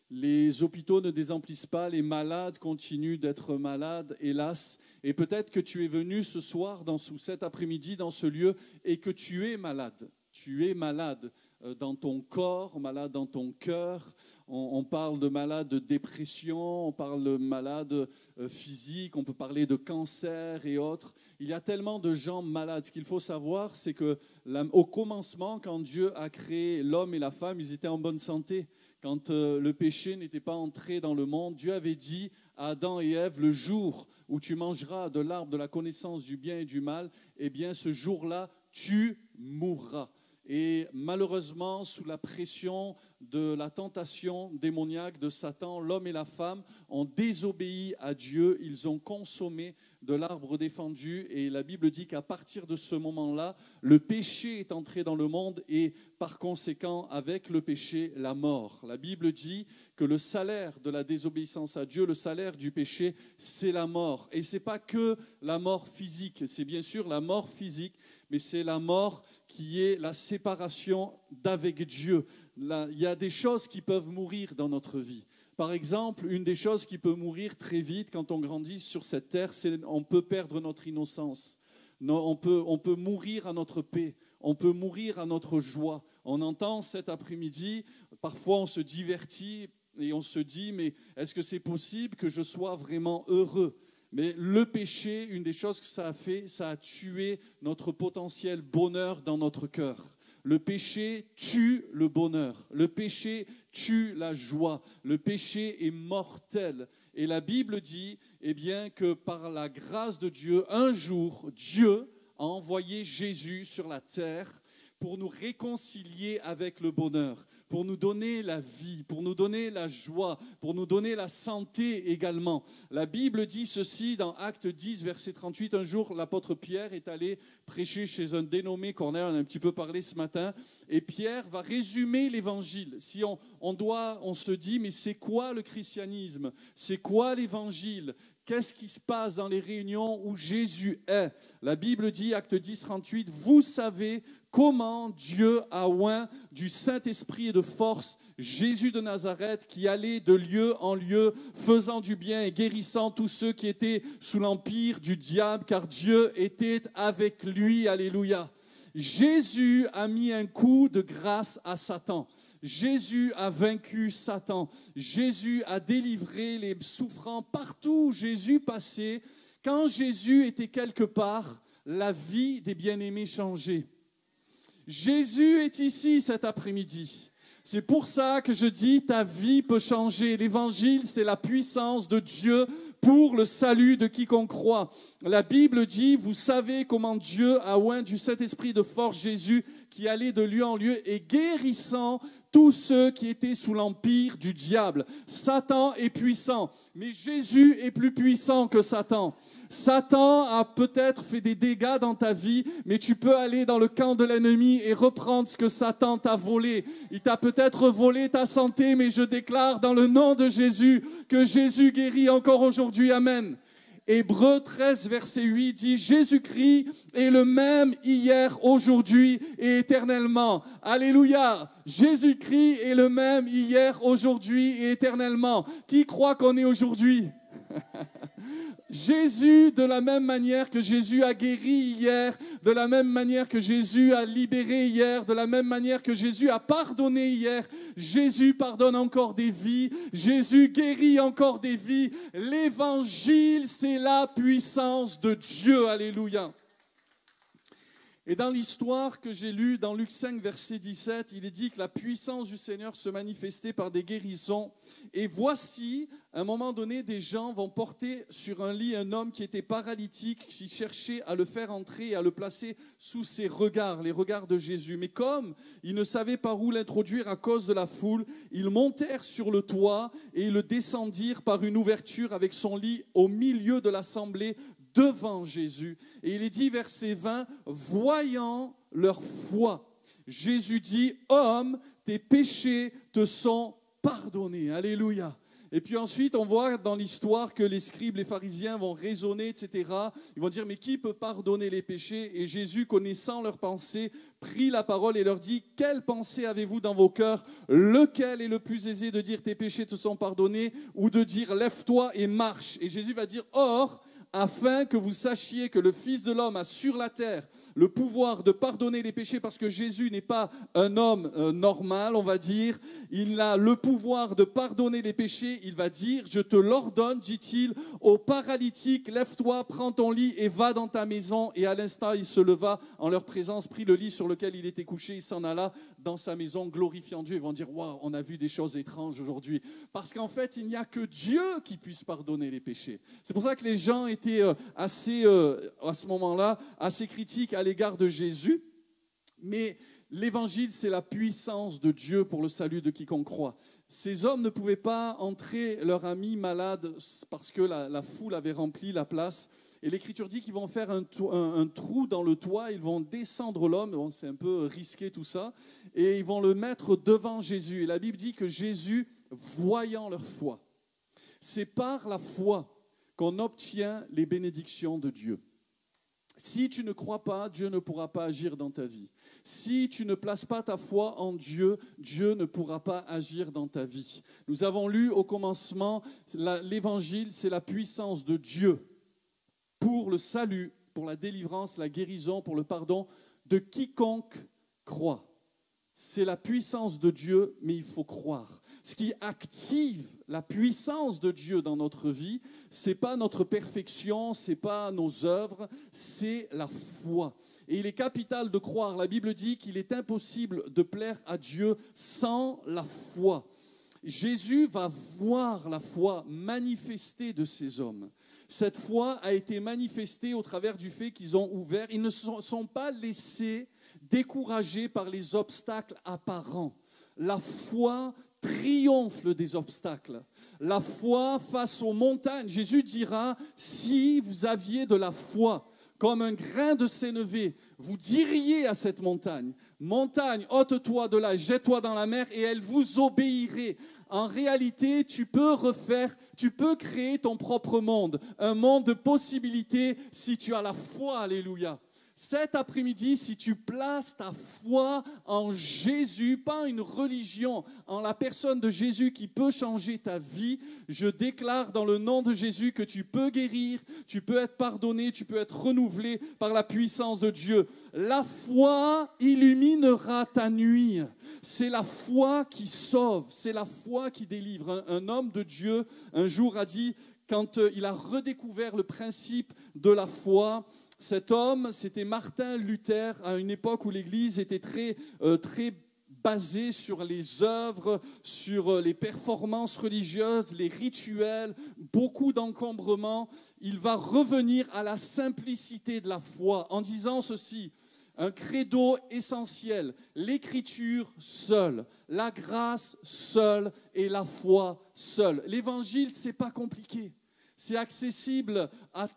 S9: Les hôpitaux ne désemplissent pas, les malades continuent d'être malades, hélas. Et peut-être que tu es venu ce soir, cet après-midi, dans ce lieu, et que tu es malade. Tu es malade dans ton corps, malade dans ton cœur. On parle de malade de dépression, on parle de malade physique, on peut parler de cancer et autres. Il y a tellement de gens malades. Ce qu'il faut savoir, c'est qu'au commencement, quand Dieu a créé l'homme et la femme, ils étaient en bonne santé. Quand le péché n'était pas entré dans le monde, Dieu avait dit à Adam et Ève, le jour où tu mangeras de l'arbre de la connaissance du bien et du mal, eh bien ce jour-là, tu mourras. Et malheureusement, sous la pression de la tentation démoniaque de Satan, l'homme et la femme ont désobéi à Dieu, ils ont consommé de l'arbre défendu et la Bible dit qu'à partir de ce moment-là, le péché est entré dans le monde et par conséquent, avec le péché, la mort. La Bible dit que le salaire de la désobéissance à Dieu, le salaire du péché, c'est la mort. Et ce n'est pas que la mort physique, c'est bien sûr la mort physique, mais c'est la mort qui est la séparation d'avec Dieu. Là, il y a des choses qui peuvent mourir dans notre vie. Par exemple, une des choses qui peut mourir très vite quand on grandit sur cette terre, c'est qu'on peut perdre notre innocence. On peut mourir à notre paix. On peut mourir à notre joie. On entend cet après-midi, parfois on se divertit et on se dit, mais est-ce que c'est possible que je sois vraiment heureux ? Mais le péché, une des choses que ça a fait, ça a tué notre potentiel bonheur dans notre cœur. Le péché tue le bonheur. Le péché tue la joie. Le péché est mortel. Et la Bible dit bien, que par la grâce de Dieu, un jour, Dieu a envoyé Jésus sur la terre pour nous réconcilier avec le bonheur, pour nous donner la vie, pour nous donner la joie, pour nous donner la santé également. La Bible dit ceci dans Actes 10, verset 38. Un jour, l'apôtre Pierre est allé prêcher chez un dénommé Corneille, on a un petit peu parlé ce matin, et Pierre va résumer l'évangile. Si on se dit, mais c'est quoi le christianisme ? C'est quoi l'évangile ? Qu'est-ce qui se passe dans les réunions où Jésus est ? La Bible dit, Acte 10, 38, « Vous savez comment Dieu a oint du Saint-Esprit et de force Jésus de Nazareth qui allait de lieu en lieu, faisant du bien et guérissant tous ceux qui étaient sous l'empire du diable, car Dieu était avec lui. » Alléluia. Jésus a mis un coup de grâce à Satan. Jésus a vaincu Satan. Jésus a délivré les souffrants partout où Jésus passait. Quand Jésus était quelque part, la vie des bien-aimés changeait. Jésus est ici cet après-midi. C'est pour ça que je dis, ta vie peut changer. L'évangile, c'est la puissance de Dieu pour le salut de quiconque croit. La Bible dit, vous savez comment Dieu a oint du Saint-Esprit de force Jésus qui allait de lieu en lieu et guérissant tous ceux qui étaient sous l'empire du diable. Satan est puissant, mais Jésus est plus puissant que Satan. Satan a peut-être fait des dégâts dans ta vie, mais tu peux aller dans le camp de l'ennemi et reprendre ce que Satan t'a volé. Il t'a peut-être volé ta santé, mais je déclare dans le nom de Jésus que Jésus guérit encore aujourd'hui. Amen. Hébreux 13, verset 8 dit « Jésus-Christ est le même hier, aujourd'hui et éternellement. » Alléluia. Jésus-Christ est le même hier, aujourd'hui et éternellement. Qui croit qu'on est aujourd'hui? Jésus, de la même manière que Jésus a guéri hier, de la même manière que Jésus a libéré hier, de la même manière que Jésus a pardonné hier, Jésus pardonne encore des vies, Jésus guérit encore des vies. L'évangile, c'est la puissance de Dieu. Alléluia. Et dans l'histoire que j'ai lue, dans Luc 5, verset 17, il est dit que la puissance du Seigneur se manifestait par des guérisons. Et voici, à un moment donné, des gens vont porter sur un lit un homme qui était paralytique, qui cherchait à le faire entrer et à le placer sous ses regards, les regards de Jésus. Mais comme ils ne savaient par où l'introduire à cause de la foule, ils montèrent sur le toit et ils le descendirent par une ouverture avec son lit au milieu de l'assemblée, devant Jésus. Et il est dit, verset 20, « Voyant leur foi, Jésus dit, « Homme, tes péchés te sont pardonnés. » Alléluia. Et puis ensuite, on voit dans l'histoire que les scribes, les pharisiens vont raisonner, etc. Ils vont dire, mais qui peut pardonner les péchés? Et Jésus, connaissant leurs pensées, prit la parole et leur dit, quelle pensée avez-vous dans vos cœurs? Lequel est le plus aisé de dire, tes péchés te sont pardonnés, ou de dire, lève-toi et marche? Et Jésus va dire, or, afin que vous sachiez que le Fils de l'homme a sur la terre le pouvoir de pardonner les péchés, parce que Jésus n'est pas un homme normal, on va dire. Il a le pouvoir de pardonner les péchés. Il va dire, je te l'ordonne, dit-il, au paralytique, lève-toi, prends ton lit et va dans ta maison. Et à l'instant, il se leva en leur présence, prit le lit sur lequel il était couché, il s'en alla dans sa maison, glorifiant Dieu. Ils vont dire, waouh, on a vu des choses étranges aujourd'hui. Parce qu'en fait, il n'y a que Dieu qui puisse pardonner les péchés. C'est pour ça que les gens étaient assez, à ce moment-là, assez critiques à l'égard de Jésus. Mais l'évangile, c'est la puissance de Dieu pour le salut de quiconque croit. Ces hommes ne pouvaient pas entrer leur ami malade parce que la foule avait rempli la place. Et l'Écriture dit qu'ils vont faire un trou dans le toit, ils vont descendre l'homme, bon, c'est un peu risqué tout ça, et ils vont le mettre devant Jésus. Et la Bible dit que Jésus, voyant leur foi, c'est par la foi qu'on obtient les bénédictions de Dieu. Si tu ne crois pas, Dieu ne pourra pas agir dans ta vie. Si tu ne places pas ta foi en Dieu, Dieu ne pourra pas agir dans ta vie. Nous avons lu au commencement, l'Évangile, c'est la puissance de Dieu pour le salut, pour la délivrance, la guérison, pour le pardon de quiconque croit. C'est la puissance de Dieu, mais il faut croire. Ce qui active la puissance de Dieu dans notre vie, ce n'est pas notre perfection, ce n'est pas nos œuvres, c'est la foi. Et il est capital de croire. La Bible dit qu'il est impossible de plaire à Dieu sans la foi. Jésus va voir la foi manifestée de ces hommes. Cette foi a été manifestée au travers du fait qu'ils ont ouvert. Ils ne sont pas laissés découragés par les obstacles apparents. La foi triomphe des obstacles. La foi face aux montagnes. Jésus dira, si vous aviez de la foi, comme un grain de sénévé, vous diriez à cette montagne, montagne, ôte-toi de là, jette-toi dans la mer, et elle vous obéirait. En réalité, tu peux créer ton propre monde, un monde de possibilités si tu as la foi, alléluia. Cet après-midi, si tu places ta foi en Jésus, pas une religion, en la personne de Jésus qui peut changer ta vie, je déclare dans le nom de Jésus que tu peux guérir, tu peux être pardonné, tu peux être renouvelé par la puissance de Dieu. La foi illuminera ta nuit. C'est la foi qui sauve, c'est la foi qui délivre. Un homme de Dieu, un jour, a dit, quand il a redécouvert le principe de la foi, cet homme, c'était Martin Luther, à une époque où l'Église était très basée sur les œuvres, sur les performances religieuses, les rituels, beaucoup d'encombrements. Il va revenir à la simplicité de la foi en disant ceci, un credo essentiel, l'écriture seule, la grâce seule et la foi seule. L'évangile, c'est pas compliqué, c'est accessible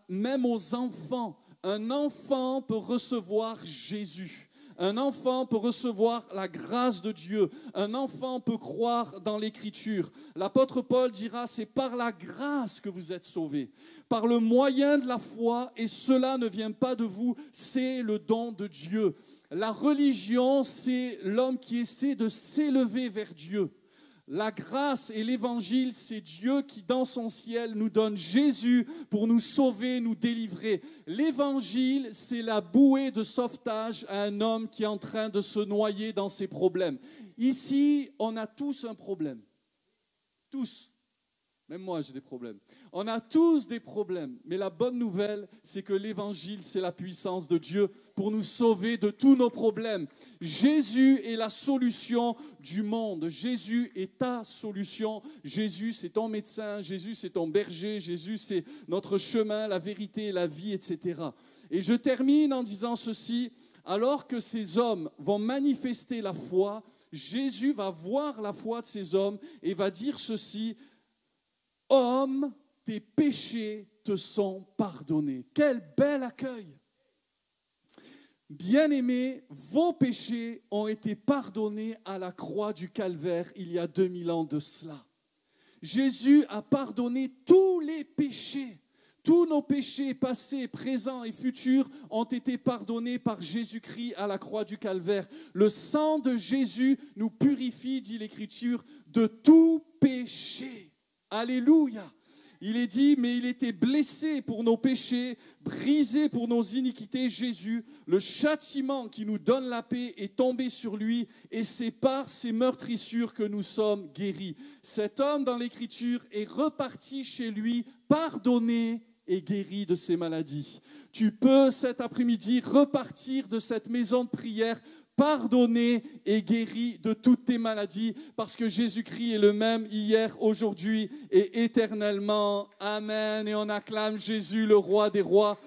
S9: même aux enfants. Un enfant peut recevoir Jésus. Un enfant peut recevoir la grâce de Dieu. Un enfant peut croire dans l'Écriture. L'apôtre Paul dira, c'est par la grâce que vous êtes sauvés, par le moyen de la foi, et cela ne vient pas de vous, c'est le don de Dieu. La religion, c'est l'homme qui essaie de s'élever vers Dieu. La grâce et l'évangile, c'est Dieu qui, dans son ciel, nous donne Jésus pour nous sauver, nous délivrer. L'évangile, c'est la bouée de sauvetage à un homme qui est en train de se noyer dans ses problèmes. Ici, on a tous un problème. Tous. Même moi, j'ai des problèmes. On a tous des problèmes. Mais la bonne nouvelle, c'est que l'évangile, c'est la puissance de Dieu pour nous sauver de tous nos problèmes. Jésus est la solution du monde. Jésus est ta solution. Jésus, c'est ton médecin. Jésus, c'est ton berger. Jésus, c'est notre chemin, la vérité, la vie, etc. Et je termine en disant ceci. Alors que ces hommes vont manifester la foi, Jésus va voir la foi de ces hommes et va dire ceci. Homme, tes péchés te sont pardonnés. Quel bel accueil! Bien-aimés, vos péchés ont été pardonnés à la croix du Calvaire il y a 2000 ans de cela. Jésus a pardonné tous les péchés. Tous nos péchés passés, présents et futurs ont été pardonnés par Jésus-Christ à la croix du Calvaire. Le sang de Jésus nous purifie, dit l'Écriture, de tout péché. Alléluia. Il est dit, mais il était blessé pour nos péchés, brisé pour nos iniquités. Jésus, le châtiment qui nous donne la paix est tombé sur lui et c'est par ses meurtrissures que nous sommes guéris. Cet homme dans l'Écriture est reparti chez lui, pardonné et guéri de ses maladies. Tu peux cet après-midi repartir de cette maison de prière pardonné et guéri de toutes tes maladies parce que Jésus-Christ est le même hier, aujourd'hui et éternellement. Amen. Et on acclame Jésus, le roi des rois.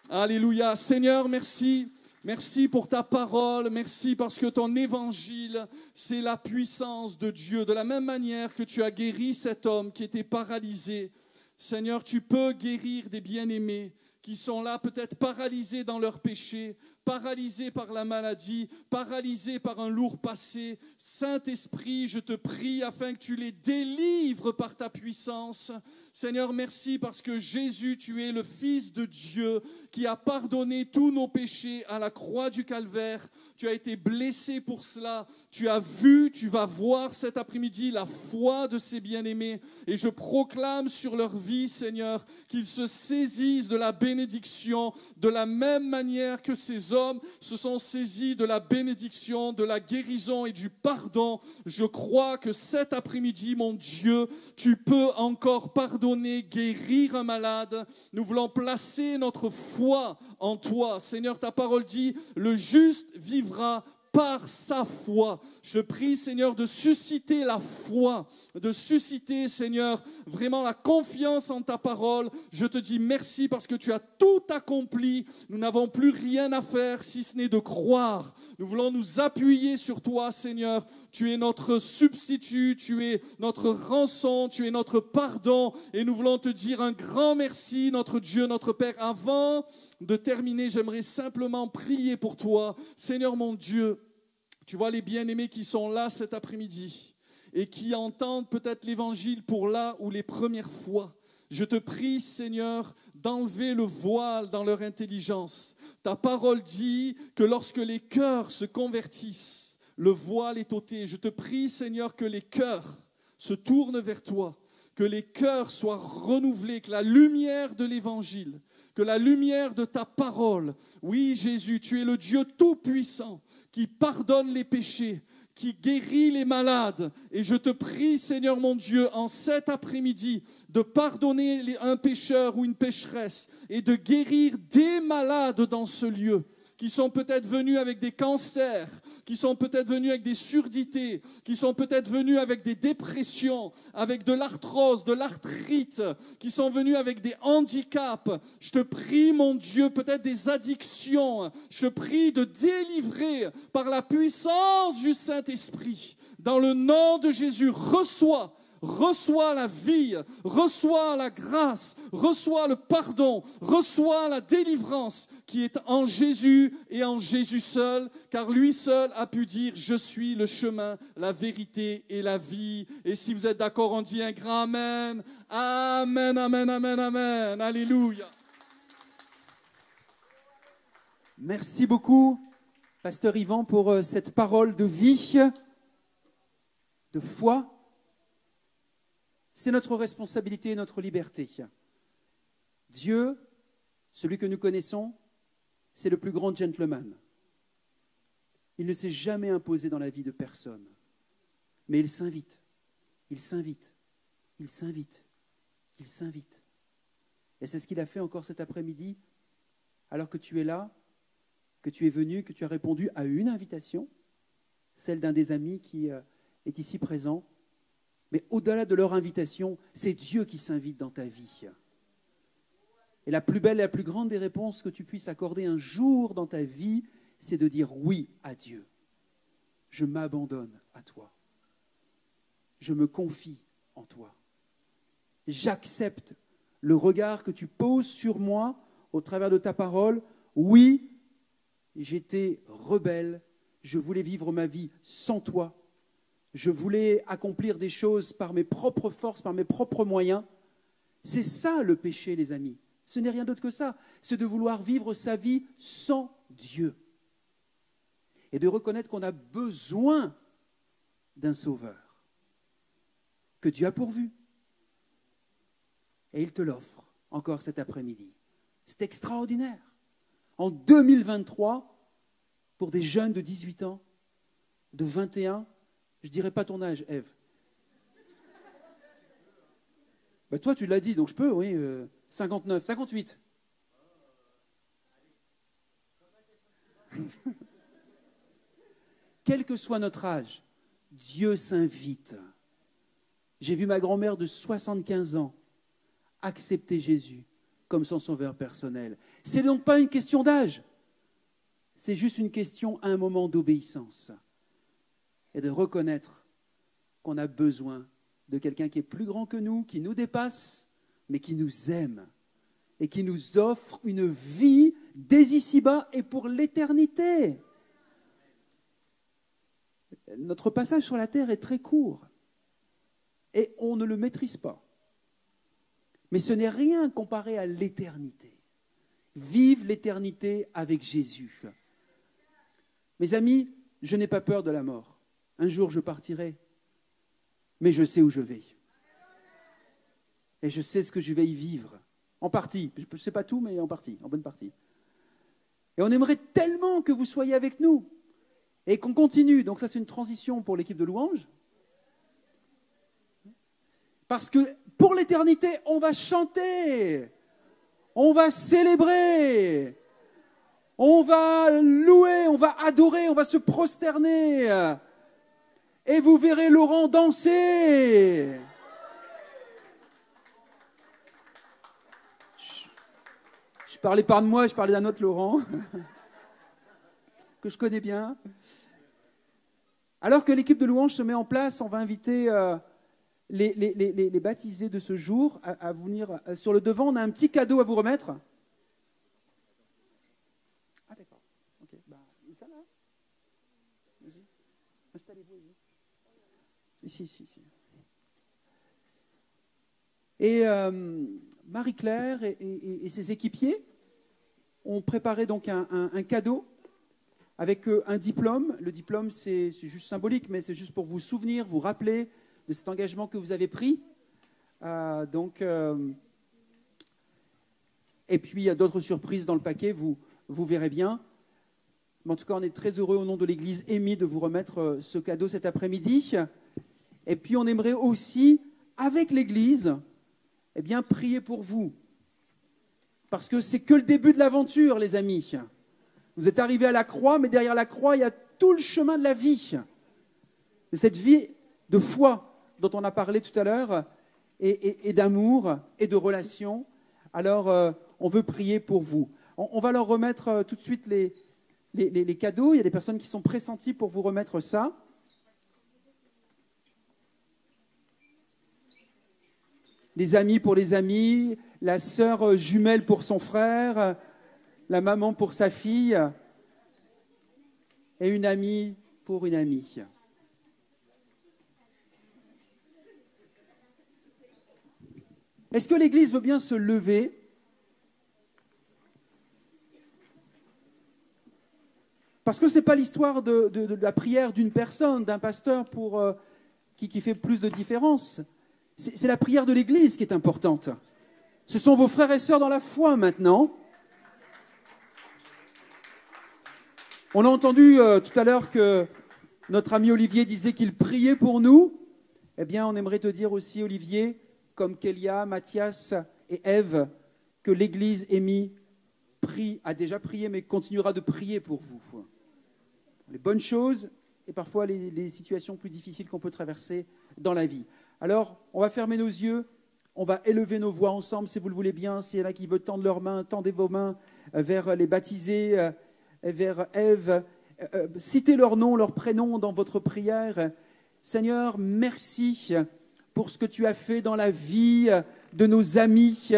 S9: Alléluia. Seigneur, merci. Merci pour ta parole. Merci parce que ton évangile, c'est la puissance de Dieu. De la même manière que tu as guéri cet homme qui était paralysé, Seigneur, tu peux guérir des bien-aimés qui sont là peut-être paralysés dans leurs péchés, paralysés par la maladie, paralysés par un lourd passé. Saint-Esprit, je te prie afin que tu les délivres par ta puissance. Seigneur, merci parce que Jésus, tu es le Fils de Dieu qui a pardonné tous nos péchés à la croix du Calvaire. Tu as été blessé pour cela. Tu as vu, tu vas voir cet après-midi la foi de ces bien-aimés. Et je proclame sur leur vie, Seigneur, qu'ils se saisissent de la bénédiction de la même manière que ces hommes se sont saisis de la bénédiction, de la guérison et du pardon. Je crois que cet après-midi, mon Dieu, tu peux encore pardonner, guérir un malade. Nous voulons placer notre foi en toi. Seigneur, ta parole dit, le juste vivra par sa foi. Je prie, Seigneur, de susciter la foi, de susciter, Seigneur, vraiment la confiance en ta parole. Je te dis merci parce que tu as tout accompli. Nous n'avons plus rien à faire si ce n'est de croire. Nous voulons nous appuyer sur toi, Seigneur. Tu es notre substitut, tu es notre rançon, tu es notre pardon. Et nous voulons te dire un grand merci, notre Dieu, notre Père. Avant de terminer, j'aimerais simplement prier pour toi. Seigneur mon Dieu, tu vois les bien-aimés qui sont là cet après-midi et qui entendent peut-être l'évangile pour là ou les premières fois. Je te prie, Seigneur, d'enlever le voile dans leur intelligence. Ta parole dit que lorsque les cœurs se convertissent, le voile est ôté. Je te prie, Seigneur, que les cœurs se tournent vers toi, que les cœurs soient renouvelés, que la lumière de l'évangile, que la lumière de ta parole, oui Jésus, tu es le Dieu tout-puissant, qui pardonne les péchés, qui guérit les malades. Et je te prie, Seigneur mon Dieu, en cet après-midi, de pardonner un pécheur ou une pécheresse et de guérir des malades dans ce lieu, qui sont peut-être venus avec des cancers, qui sont peut-être venus avec des surdités, qui sont peut-être venus avec des dépressions, avec de l'arthrose, de l'arthrite, qui sont venus avec des handicaps. Je te prie, mon Dieu, peut-être des addictions. Je te prie de délivrer par la puissance du Saint-Esprit. Dans le nom de Jésus, reçois reçois la vie, reçois la grâce, reçois le pardon, reçois la délivrance qui est en Jésus et en Jésus seul, car lui seul a pu dire « Je suis le chemin, la vérité et la vie ». Et si vous êtes d'accord, on dit un grand Amen. Amen, amen, amen, amen. Alléluia.
S2: Merci beaucoup, Pasteur Yvan, pour cette parole de vie, de foi. C'est notre responsabilité et notre liberté. Dieu, celui que nous connaissons, c'est le plus grand gentleman. Il ne s'est jamais imposé dans la vie de personne. Mais il s'invite, il s'invite, il s'invite, il s'invite. Et c'est ce qu'il a fait encore cet après-midi, alors que tu es là, que tu es venu, que tu as répondu à une invitation, celle d'un des amis qui est ici présent. Mais au-delà de leur invitation, c'est Dieu qui s'invite dans ta vie. Et la plus belle et la plus grande des réponses que tu puisses accorder un jour dans ta vie, c'est de dire oui à Dieu. Je m'abandonne à toi. Je me confie en toi. J'accepte le regard que tu poses sur moi au travers de ta parole. Oui, j'étais rebelle. Je voulais vivre ma vie sans toi. Je voulais accomplir des choses par mes propres forces, par mes propres moyens. C'est ça le péché, les amis. Ce n'est rien d'autre que ça. C'est de vouloir vivre sa vie sans Dieu. Et de reconnaître qu'on a besoin d'un sauveur, que Dieu a pourvu. Et il te l'offre encore cet après-midi. C'est extraordinaire. En 2023, pour des jeunes de 18 ans, de 21, je ne dirais pas ton âge, Ève. Bah toi, tu l'as dit, donc je peux, oui. 59, 58. Quel que soit notre âge, Dieu s'invite. J'ai vu ma grand-mère de 75 ans accepter Jésus comme son sauveur personnel. Ce n'est donc pas une question d'âge. C'est juste une question à un moment d'obéissance. Et de reconnaître qu'on a besoin de quelqu'un qui est plus grand que nous, qui nous dépasse, mais qui nous aime et qui nous offre une vie dès ici-bas et pour l'éternité. Notre passage sur la terre est très court et on ne le maîtrise pas. Mais ce n'est rien comparé à l'éternité. Vive l'éternité avec Jésus. Mes amis, je n'ai pas peur de la mort. Un jour, je partirai, mais je sais où je vais. Et je sais ce que je vais y vivre. En partie. Je ne sais pas tout, mais en partie, en bonne partie. Et on aimerait tellement que vous soyez avec nous et qu'on continue. Donc ça, c'est une transition pour l'équipe de louange. Parce que pour l'éternité, on va chanter, on va célébrer, on va louer, on va adorer, on va se prosterner. Et vous verrez Laurent danser. Je parlais pas de moi, je parlais d'un autre Laurent, que je connais bien. Alors que l'équipe de louange se met en place, on va inviter les baptisés de ce jour à venir sur le devant. On a un petit cadeau à vous remettre. Ah d'accord. Ok. Bah, ça là. Vas-y. Installez-vous ici. Ici. Et Marie-Claire et ses équipiers ont préparé donc un cadeau avec un diplôme. Le diplôme, c'est juste symbolique, mais c'est juste pour vous souvenir, vous rappeler de cet engagement que vous avez pris. Et puis, il y a d'autres surprises dans le paquet, vous verrez bien. Mais en tout cas, on est très heureux au nom de l'Église EMI de vous remettre ce cadeau cet après-midi. Et puis, on aimerait aussi, avec l'Église, eh bien, prier pour vous. Parce que c'est que le début de l'aventure, les amis. Vous êtes arrivés à la croix, mais derrière la croix, il y a tout le chemin de la vie. De cette vie de foi dont on a parlé tout à l'heure, et d'amour, et de relations. Alors, on veut prier pour vous. On va leur remettre tout de suite les cadeaux. Il y a des personnes qui sont pressenties pour vous remettre ça. les amis pour les amis, la sœur jumelle pour son frère, la maman pour sa fille, et une amie pour une amie. Est-ce que l'Église veut bien se lever ? Parce que ce n'est pas l'histoire de la prière d'une personne, d'un pasteur qui fait plus de différence. C'est la prière de l'Église qui est importante. Ce sont vos frères et sœurs dans la foi maintenant. On a entendu tout à l'heure que notre ami Olivier disait qu'il priait pour nous. Eh bien, on aimerait te dire aussi, Olivier, comme Kélia, Mathias et Ève, que l'Église a déjà prié, mais continuera de prier pour vous. Les bonnes choses et parfois les situations plus difficiles qu'on peut traverser dans la vie. Alors, on va fermer nos yeux, on va élever nos voix ensemble, si vous le voulez bien. S'il y en a qui veulent tendre leurs mains, tendez vos mains vers les baptisés, vers Ève. Citez leur nom, leur prénom dans votre prière. Seigneur, merci pour ce que tu as fait dans la vie de nos amis.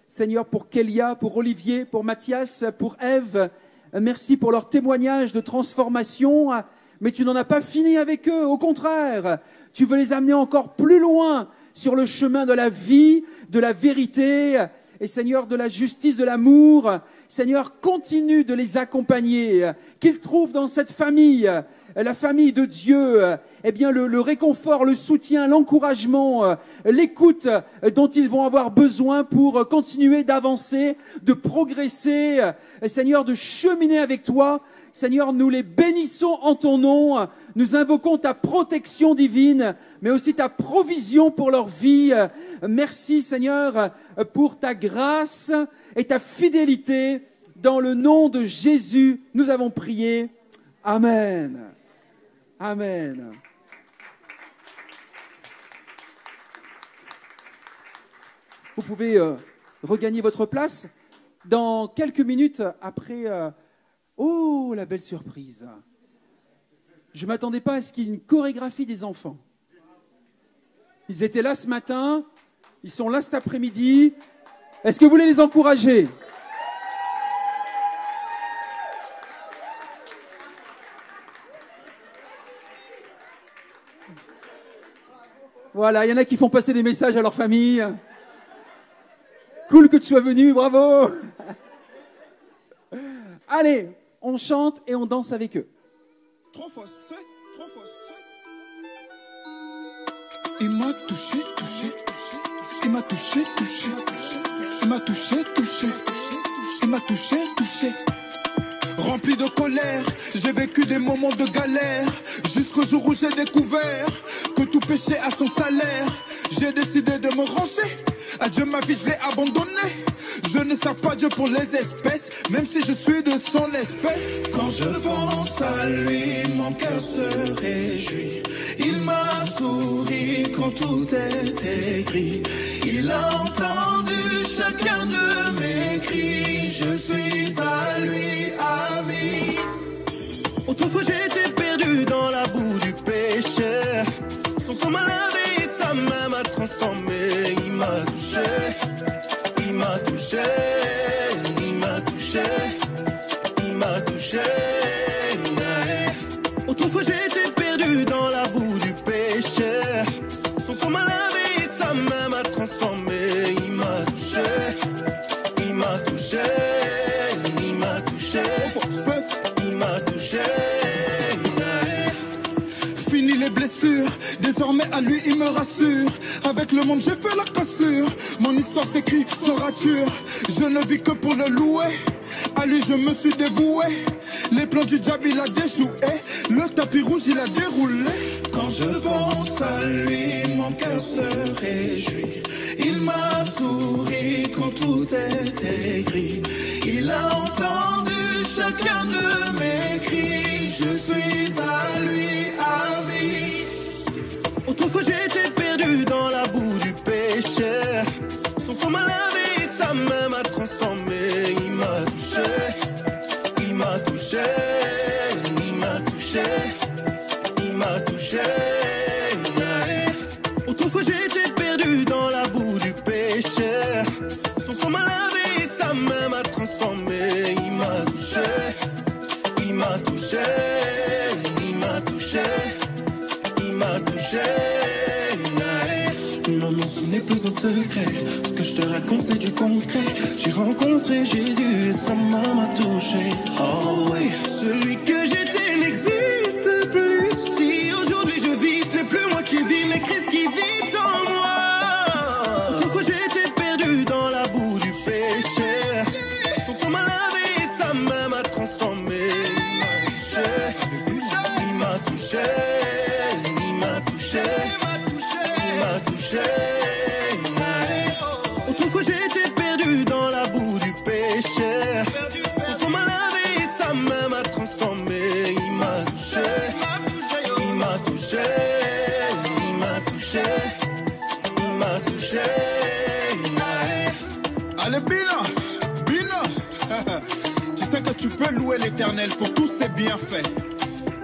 S2: Seigneur, pour Kélia, pour Olivier, pour Mathias, pour Ève. Merci pour leur témoignage de transformation, mais tu n'en as pas fini avec eux. Au contraire, tu veux les amener encore plus loin sur le chemin de la vie, de la vérité, et Seigneur, de la justice, de l'amour. Seigneur, continue de les accompagner, qu'ils trouvent dans cette famille, la famille de Dieu, eh bien le réconfort, le soutien, l'encouragement, l'écoute dont ils vont avoir besoin pour continuer d'avancer, de progresser, Seigneur, de cheminer avec toi. Seigneur, nous les bénissons en ton nom, nous invoquons ta protection divine, mais aussi ta provision pour leur vie. Merci Seigneur pour ta grâce et ta fidélité. Dans le nom de Jésus, nous avons prié. Amen. Amen. Vous pouvez regagner votre place. Dans quelques minutes après... Oh, la belle surprise. Je ne m'attendais pas à ce qu'il y ait une chorégraphie des enfants. Ils étaient là ce matin, ils sont là cet après-midi. Est-ce que vous voulez les encourager ? Voilà, il y en a qui font passer des messages à leur famille. Cool que tu sois venu, bravo. Allez, on chante et on danse avec eux.
S10: 3 fois 7, 3 fois 7. Il m'a touché, touché, touché, touché. Il m'a touché, touché, touché. Il m'a touché, touché, touché. Il m'a touché, touché. Rempli de colère, j'ai vécu des moments de galère, jusqu'au jour où j'ai découvert que tout péché a son salaire. J'ai décidé de me ranger, à Dieu ma vie je l'ai abandonnée. Je ne sers pas Dieu pour les espèces, même si je suis de son espèce. Quand je pense à lui, mon cœur se réjouit. Il m'a souri quand tout est écrit. Il a entendu chacun de mes cris. Je suis à lui à vie. Autrefois j'étais perdu dans la boue du péché. Son sang m'a lavé, sa main m'a transformé. Il m'a touché, il m'a touché, il m'a touché, il m'a touché. Autrefois j'étais perdu dans la boue du péché. Son sang m'a lavé, sa main m'a transformé. Il m'a touché, il m'a touché, il m'a touché, il m'a touché. Fini les blessures, désormais à lui il me rassure. Avec le monde j'ai fait la cassure. Mon histoire s'écrit sans rature. Je ne vis que pour le louer. À lui je me suis dévoué. Les plans du diable il a déjoué. Le tapis rouge il a déroulé. Quand je pense à lui, mon cœur se réjouit. Il m'a souri quand tout est écrit. Il a entendu chacun de mes cris. Je suis à lui à vie. Autrefois j'étais perdu dans la boue du péché. Son sang m'a lavé, sa main m'a transformé. Il m'a touché, il m'a touché, il m'a touché, il m'a touché. Autrefois j'étais perdu dans la boue du péché. Son sang m'a lavé, sa main m'a transformé. Il m'a touché, il m'a touché, il m'a touché, il m'a touché. Non, non, ce n'est plus un secret. Ce que je te raconte, c'est du concret. J'ai rencontré Jésus et sa main m'a touché. Oh oui, celui que j'étais n'existe plus. Si aujourd'hui je vis, ce n'est plus moi qui vis, mais Christ qui vit en moi. Autrefois j'étais perdu dans la boue du péché. Son sang m'a lavé, sa main m'a transformé. Il m'a touché, il m'a touché, il m'a touché. Autrefois j'étais perdu dans la boue du péché. Son sang m'a lavé, sa main m'a transformé. Il m'a touché, il m'a touché, il m'a touché, il m'a touché.
S11: Allez, Bina, tu sais que tu peux louer l'Éternel pour tous ses bienfaits.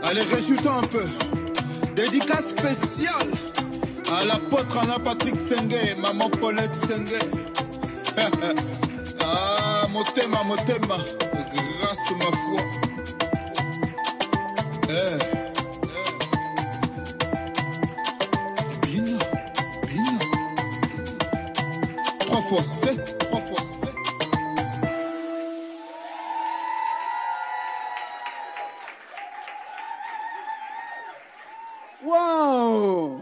S11: Allez, réjouis-toi un peu. Dédicace spéciale à l'apôtre Anna Patrick Sengue, maman Paulette Sengue. Ah, motema, grâce ma foi. Bina. 3 fois 7, 3 fois 7.
S2: Waouh!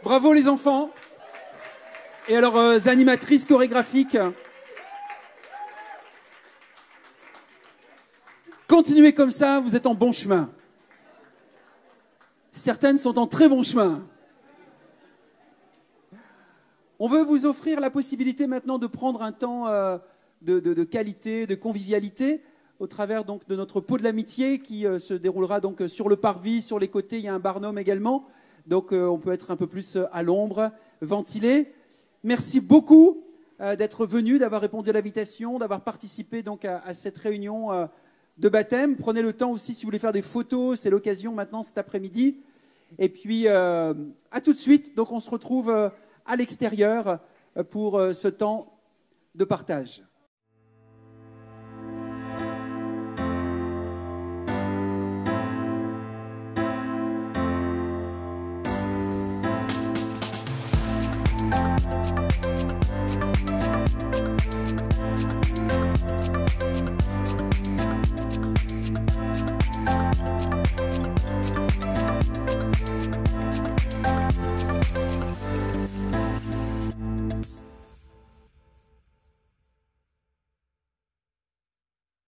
S2: Bravo les enfants. Et alors, animatrices chorégraphiques, continuez comme ça, vous êtes en bon chemin. Certaines sont en très bon chemin. On veut vous offrir la possibilité maintenant de prendre un temps de qualité, de convivialité, au travers donc de notre pot de l'amitié qui se déroulera donc sur le parvis, sur les côtés, il y a un barnum également. Donc on peut être un peu plus à l'ombre, ventilé. Merci beaucoup d'être venu, d'avoir répondu à l'invitation, d'avoir participé donc à cette réunion de baptême. Prenez le temps aussi si vous voulez faire des photos, c'est l'occasion maintenant cet après-midi. Et puis à tout de suite, donc on se retrouve à l'extérieur pour ce temps de partage.